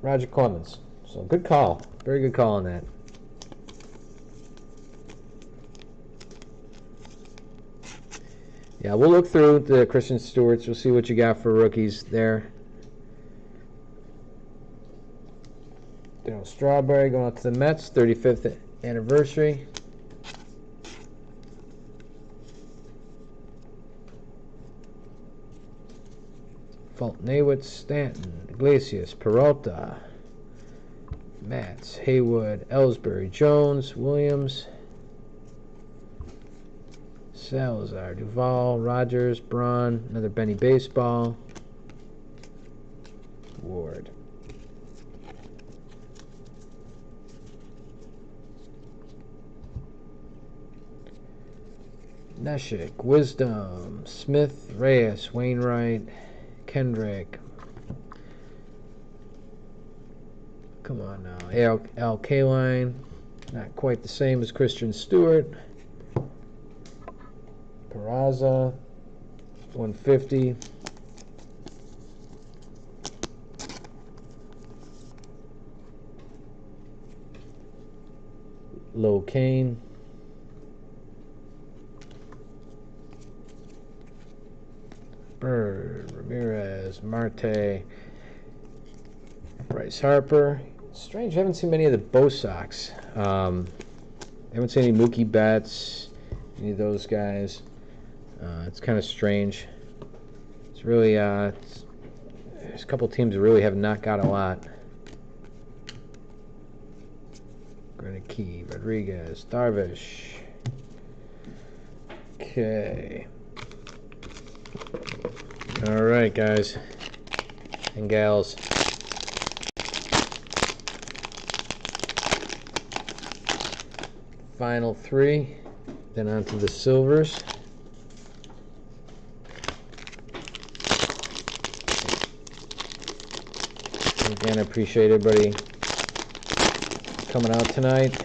Roger Clemens. So good call. Very good call on that. Yeah, we'll look through the Christian Stewarts. We'll see what you got for rookies there. Darryl Strawberry going out to the Mets, 35th anniversary. Fulton Awitz, Stanton, Iglesias, Peralta, Matz, Haywood, Ellsbury, Jones, Williams, Salazar, Duvall, Rogers, Braun, another Benny baseball, Ward. Neshek, Wisdom, Smith, Reyes, Wainwright, Kendrick. Come on now. Al Kaline, not quite the same as Christian Stewart. Peraza, 150. Locaine. Bird, Ramirez, Marte, Bryce Harper. Strange, I haven't seen many of the Bo Sox. Haven't seen any Mookie Betts, any of those guys. It's kind of strange. It's really, there's a couple teams that really have not got a lot. Greinke, Rodriguez, Darvish. Okay. All right, guys and gals. Final three, then on to the silvers. Again, I appreciate everybody coming out tonight,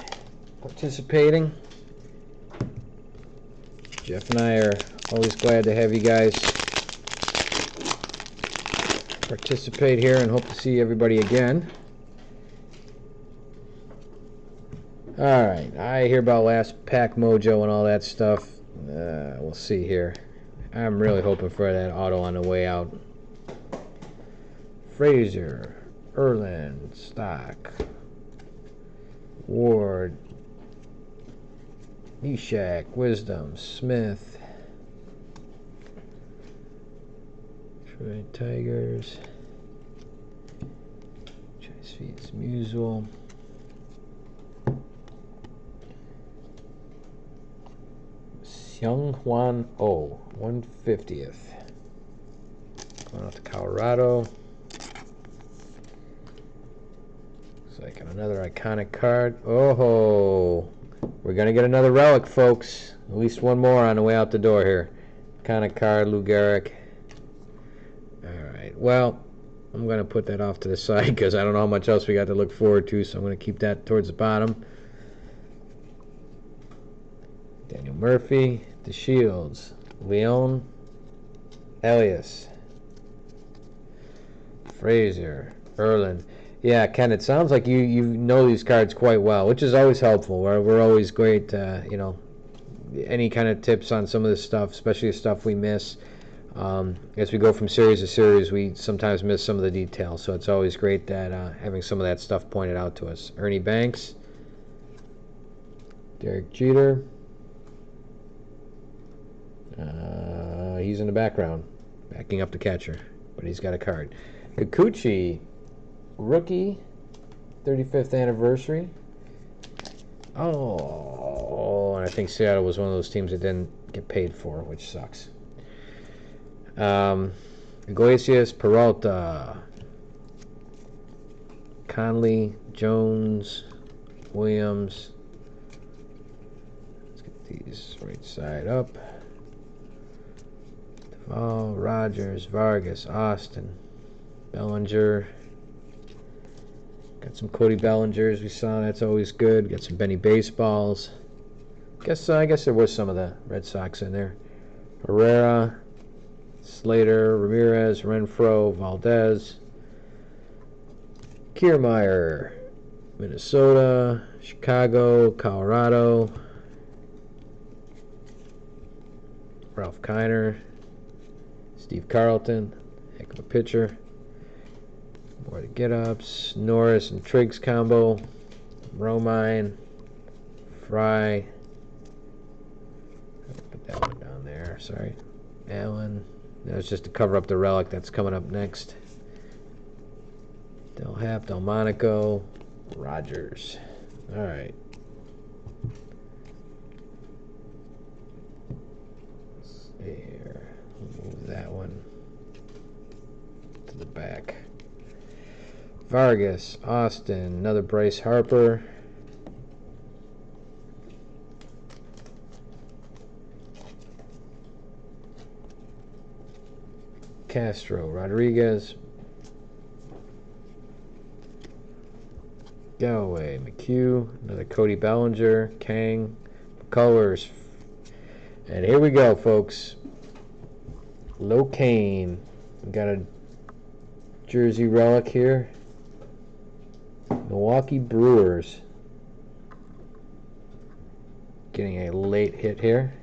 participating. Jeff and I are always glad to have you guys participate here, and hope to see everybody again. Alright, I hear about last pack mojo and all that stuff. We'll see here. I'm really hoping for that auto on the way out. Frazier, Erland, Stock, Ward, Neshek, Wisdom, Smith, Troy Tigers, Chase Feeds, Musial, Young Hwan O, 150th. Going out to Colorado. Looks like another iconic card. Oh, we're going to get another relic, folks. At least one more on the way out the door here. Iconic card, Lou Gehrig. Alright, well, I'm going to put that off to the side because I don't know how much else we got to look forward to, so I'm going to keep that towards the bottom. Daniel Murphy, DeShields, Leon, Elias, Frazier, Erland. Yeah, Ken, it sounds like you know these cards quite well, which is always helpful. We're always great, you know, any kind of tips on some of this stuff, especially the stuff we miss. As we go from series to series, we sometimes miss some of the details, so it's always great that having some of that stuff pointed out to us. Ernie Banks, Derek Jeter. He's in the background, backing up the catcher, but he's got a card. Kikuchi, rookie, 35th anniversary. Oh, and I think Seattle was one of those teams that didn't get paid for, which sucks. Iglesias, Peralta, Conley, Jones, Williams. Let's get these right side up. Duvall, Rogers, Vargas, Austin, Bellinger. Got some Cody Bellingers we saw. That's always good. Got some Benny baseballs. I guess there was some of the Red Sox in there. Herrera, Slater, Ramirez, Renfroe, Valdez, Kiermaier, Minnesota, Chicago, Colorado, Ralph Kiner, Steve Carlton, heck of a pitcher, More of the get-ups. Norris and Triggs combo. Romine. Fry. Put that one down there. Sorry. Allen. That's just to cover up the relic that's coming up next. Del Hap, Delmonico, Rogers. All right. Let's see here. Move that one to the back. Vargas, Austin, another Bryce Harper. Castro, Rodriguez, Galloway, McHugh, another Cody Bellinger, Kang, McCullers. And here we go, folks. Locaine. We got a jersey relic here. Milwaukee Brewers. Getting a late hit here.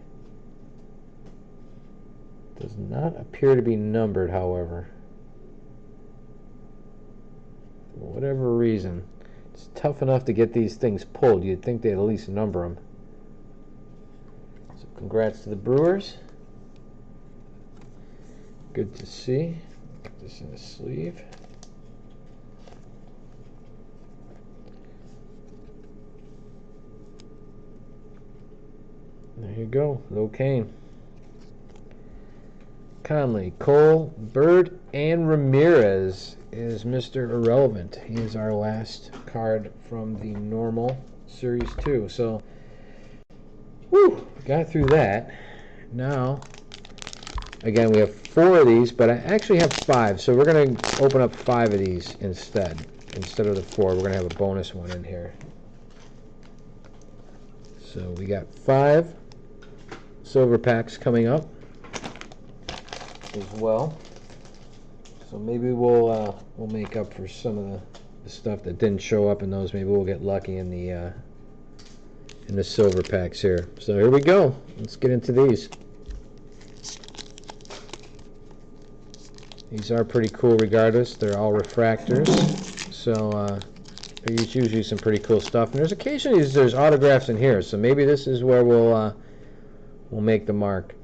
Does not appear to be numbered, however. For whatever reason. It's tough enough to get these things pulled. You'd think they'd at least number them. So congrats to the Brewers. Good to see. Put this in the sleeve. There you go. Locaine. Conley, Cole, Bird, and Ramirez is Mr. Irrelevant. He is our last card from the normal Series 2. So, whew, got through that. Now, again, we have 4 of these, but I actually have 5. So we're going to open up 5 of these instead. Instead of the 4, we're going to have a bonus one in here. So we got 5 silver packs coming up as well, so maybe we'll make up for some of the stuff that didn't show up in those. Maybe we'll get lucky in the silver packs here. So here we go. Let's get into these. These are pretty cool regardless. They're all refractors, so there's usually some pretty cool stuff. And there's occasionally there's autographs in here, so maybe this is where we'll make the mark.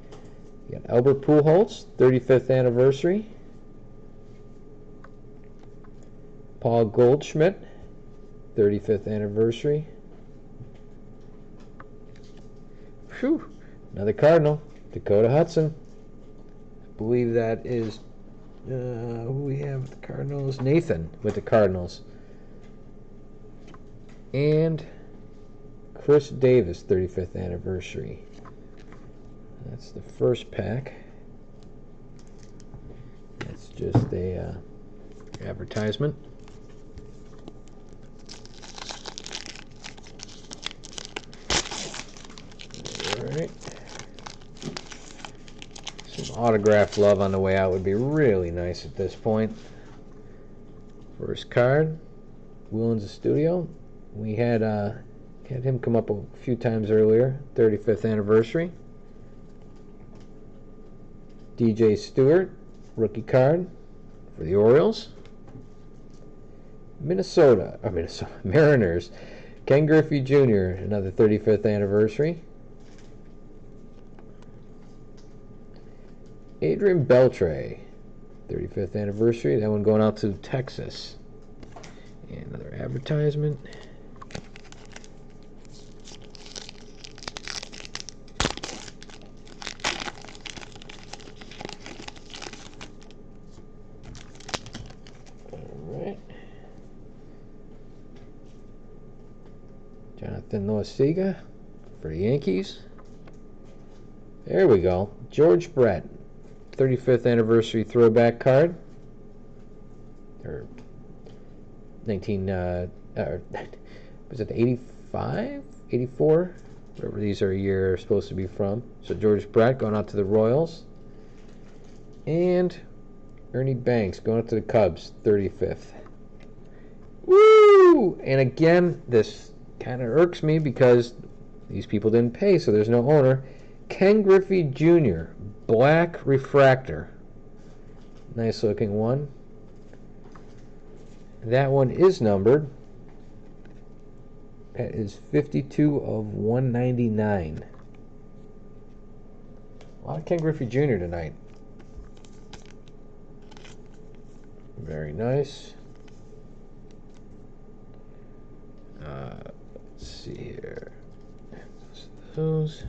You got Albert Pujols, 35th anniversary. Paul Goldschmidt, 35th anniversary. Whew, another Cardinal, Dakota Hudson. I believe that is who we have with the Cardinals. Nathan with the Cardinals. And Chris Davis, 35th anniversary. That's the first pack. That's just a advertisement. Alright. Some autograph love on the way out would be really nice at this point. First card, Willens of Studio. We had him come up a few times earlier. 35th anniversary. DJ Stewart, rookie card for the Orioles. Minnesota, Mariners. Ken Griffey Jr., another 35th anniversary. Adrian Beltre, 35th anniversary. That one going out to Texas. And another advertisement. Jonathan Loaizaga for the Yankees. There we go. George Brett, 35th anniversary throwback card. Or 19, was it 85? 84? Whatever these are a year supposed to be from. So George Brett going out to the Royals. And Ernie Banks going out to the Cubs, 35th. Woo! And again, this kind of irks me because these people didn't pay, so there's no owner. Ken Griffey Jr., black refractor. Nice looking one. That one is numbered. That is 52 of 199. A lot of Ken Griffey Jr. tonight. Very nice. Let's see here. Those.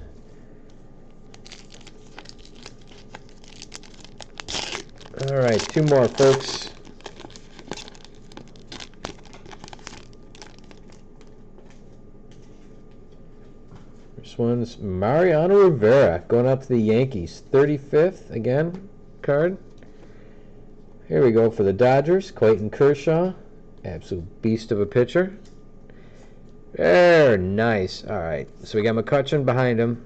All right, two more, folks. This one's Mariano Rivera going out to the Yankees. 35th again card. Here we go for the Dodgers. Clayton Kershaw. Absolute beast of a pitcher. Very nice. All right, so we got McCutchen behind him,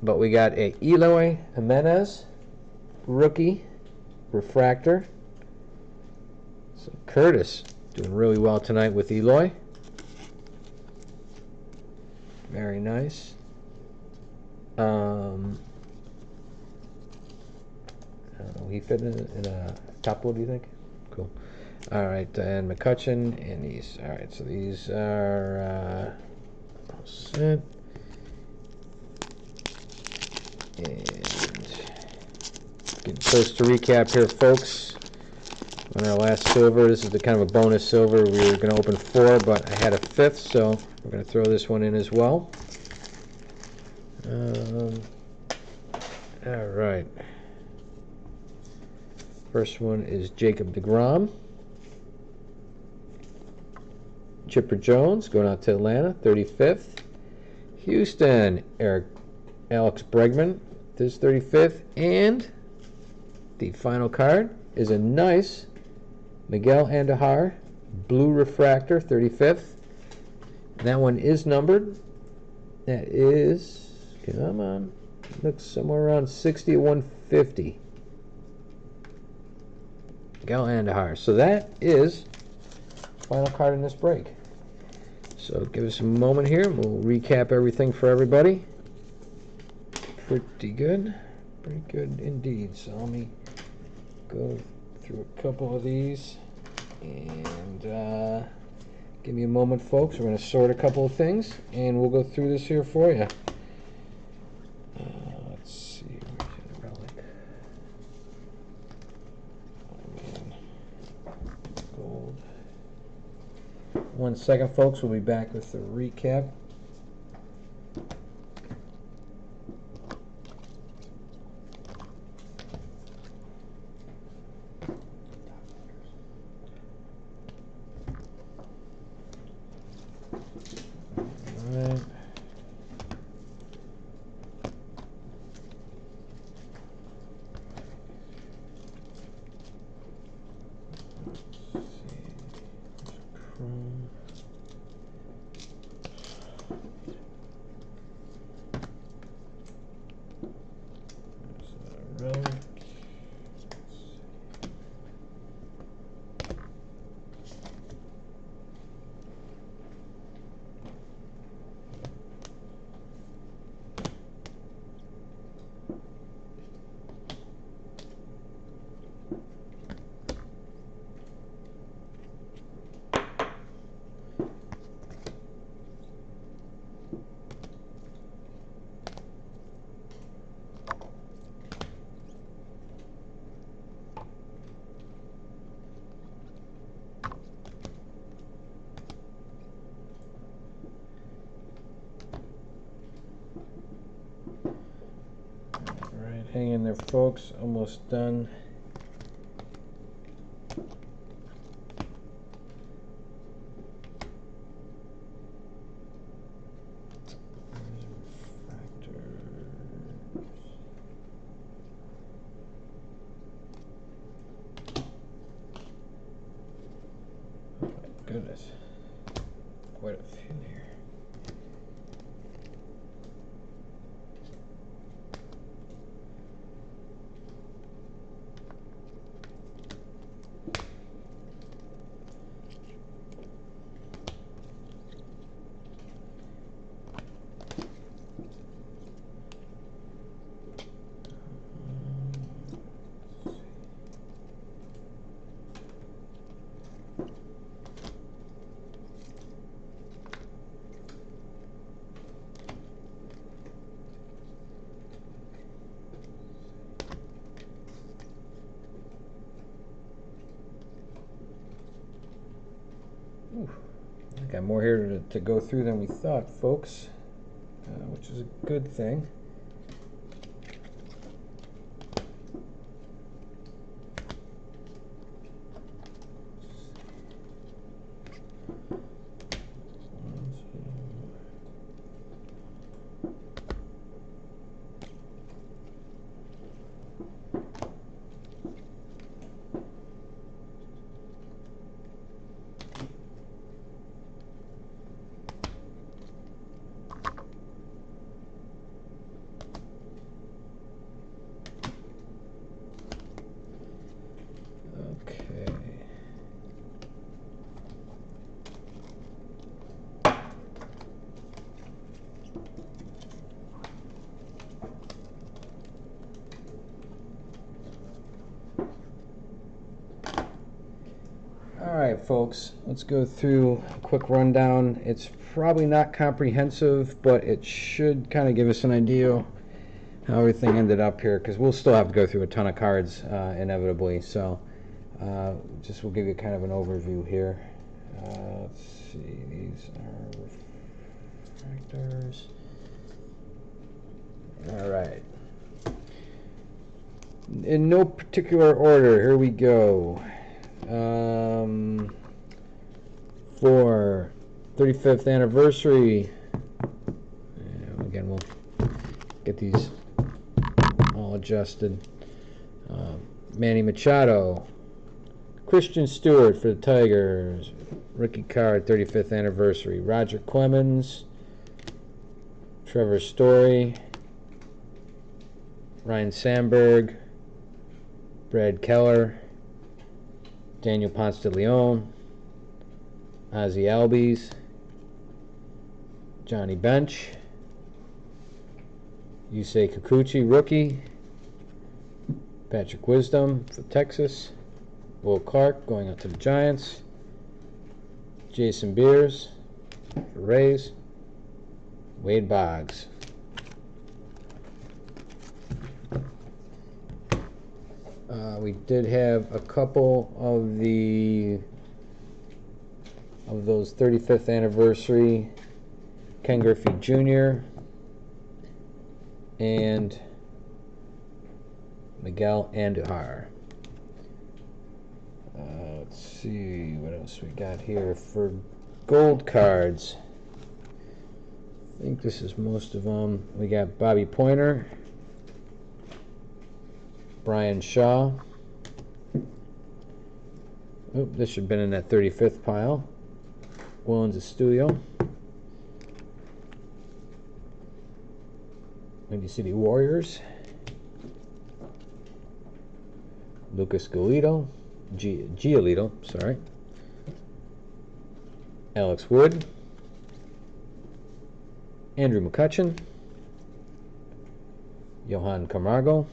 but we got a Eloy Jimenez rookie refractor. So Curtis doing really well tonight with Eloy. Very nice. He fit in a top load, do you think? Cool. All right, and McCutchen and these. All right, so these are all set. And getting close to recap here, folks. On our last silver, this is the kind of a bonus silver. We were going to open 4, but I had a 5th, so we're going to throw this one in as well. All right. First one is Jacob deGrom. Chipper Jones going out to Atlanta, 35th. Houston, Alex Bregman, this 35th. And the final card is a nice Miguel Andujar blue refractor, 35th. And that one is numbered. That is, come on, looks somewhere around 60 to 150. Miguel Andujar. So that is the final card in this break. So give us a moment here. We'll recap everything for everybody. Pretty good. Pretty good indeed. So let me go through a couple of these. And give me a moment, folks. We're going to sort a couple of things. And we'll go through this here for you. Let's see. Where's the relic? Gold. 1 second, folks. We'll be back with the recap. All right. Hang in there, folks. Almost done. Oh my goodness. Quite a few here. Got more here to go through than we thought, folks, which is a good thing. Alright folks, let's go through a quick rundown. It's probably not comprehensive, but it should kind of give us an idea how everything ended up here, because we'll still have to go through a ton of cards inevitably, so just we'll give you kind of an overview here. Let's see, these are refractors. Alright. In no particular order, here we go. For 35th anniversary, again, we'll get these all adjusted. Manny Machado, Christian Stewart for the Tigers, rookie card, 35th anniversary. Roger Clemens, Trevor Story, Ryan Sandberg, Brad Keller, Daniel Ponce de Leon, Ozzie Albies, Johnny Bench, Yusei Kikuchi, rookie, Patrick Wisdom for Texas, Will Clark going up to the Giants, Jason Beers for Rays, Wade Boggs. We did have a couple of those 35th anniversary Ken Griffey Jr. and Miguel Andujar. Let's see what else we got here for gold cards. I think this is most of them. We got Bobby Pointer, Brian Shaw. Oop, this should have been in that 35th pile. Willens Estudio. Windy City Warriors. Lucas Giolito, sorry. Alex Wood. Andrew McCutchen. Johan Camargo.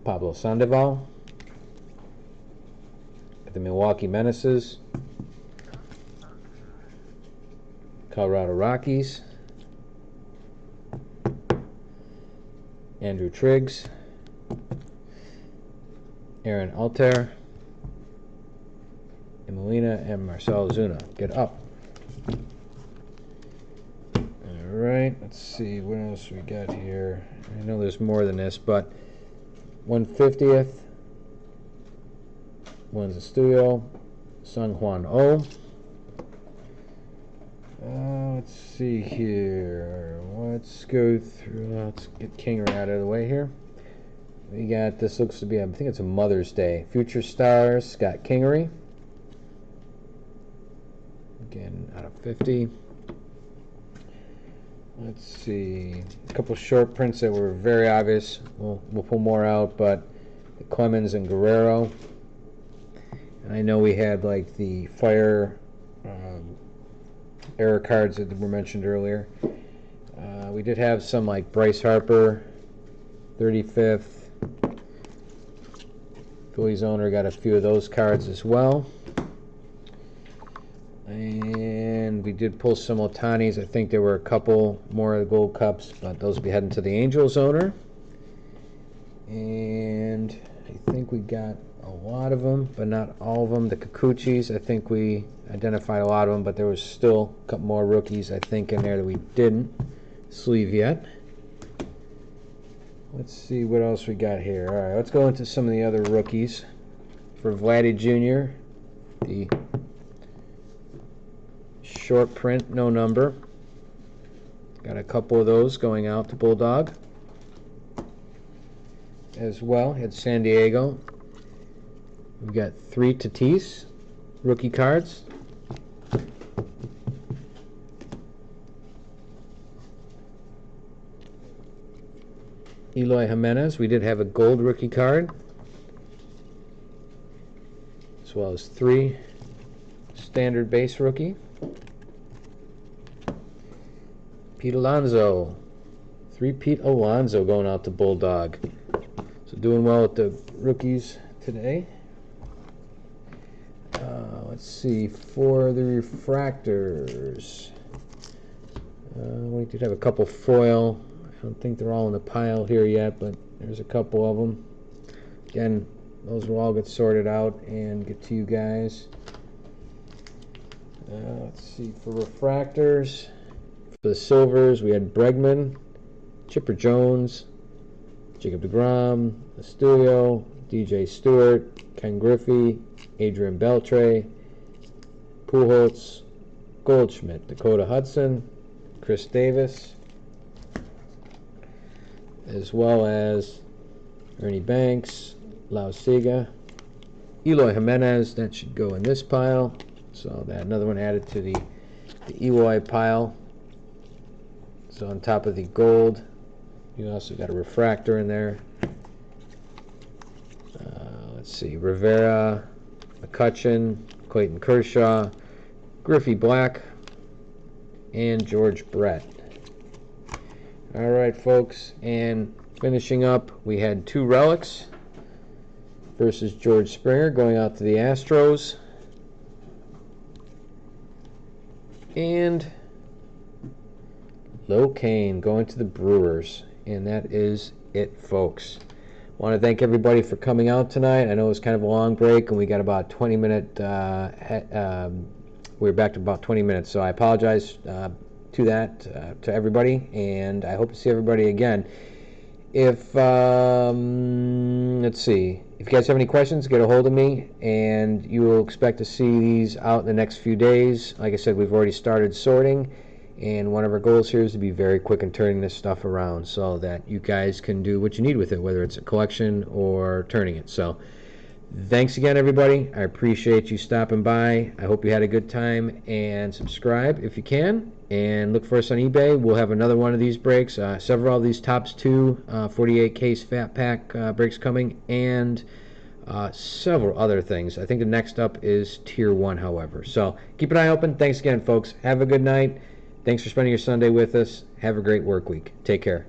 Pablo Sandoval. The Milwaukee Menaces, Colorado Rockies, Andrew Triggs, Aaron Altair, and Molina and Marcell Ozuna. Get up. Alright, let's see what else we got here. I know there's more than this, but 150th. One's a studio, Sung Hwan Oh. Let's see here. Let's go through. Let's get Kingery out of the way here. We got, this looks to be, I think it's a Mother's Day. Future Stars, Scott Kingery. Again, out of 50. Let's see. A couple short prints that were very obvious. We'll pull more out, but Clemens and Guerrero. And I know we had like the fire error cards that were mentioned earlier. We did have some like Bryce Harper, 35th. Phillies owner got a few of those cards as well. And we did pull some Otanis. I think there were a couple more of the gold cups, but those will be heading to the Angels owner. And I think we got a lot of them, but not all of them. The Kikuchis, I think we identified a lot of them, but there was still a couple more rookies, I think, in there that we didn't sleeve yet. Let's see what else we got here. All right, let's go into some of the other rookies. For Vladdy Jr., the short print, no number. Got a couple of those going out to Bulldog. As well, at San Diego, we've got 3 Tatis rookie cards. Eloy Jimenez, we did have a gold rookie card, as well as 3 standard base rookie. Pete Alonso, 3 Pete Alonso going out to Bulldog. So doing well with the rookies today. Let's see, for the refractors, we did have a couple foil. I don't think they're all in the pile here yet, but there's a couple of them. Again, those will all get sorted out and get to you guys. Let's see, for refractors, for the silvers, we had Bregman, Chipper Jones, Jacob deGrom, Astudillo, DJ Stewart, Ken Griffey, Adrian Beltre, Pujols, Goldschmidt, Dakota Hudson, Chris Davis, as well as Ernie Banks, Lau Siga, Eloy Jimenez. That should go in this pile. So that another one added to the Eloy pile. So on top of the gold, you also got a refractor in there. Let's see, Rivera, McCutcheon, Clayton Kershaw, Griffey Black, and George Brett. All right, folks, and finishing up, we had 2 relics versus George Springer going out to the Astros, and Lo Cain going to the Brewers. And that is it, folks. I want to thank everybody for coming out tonight. I know it was kind of a long break, and we got about 20 minutes. We're back to about 20 minutes, so I apologize to everybody, and I hope to see everybody again. If let's see, if you guys have any questions, get a hold of me, and you will expect to see these out in the next few days. Like I said, we've already started sorting, and one of our goals here is to be very quick in turning this stuff around so that you guys can do what you need with it, whether it's a collection or turning it. So thanks again, everybody. I appreciate you stopping by. I hope you had a good time, and subscribe if you can, and look for us on eBay. We'll have another one of these breaks, several of these Topps 2 48 case fat pack breaks coming, and several other things. I think the next up is Tier 1, however. So keep an eye open. Thanks again, folks. Have a good night. Thanks for spending your Sunday with us. Have a great work week. Take care.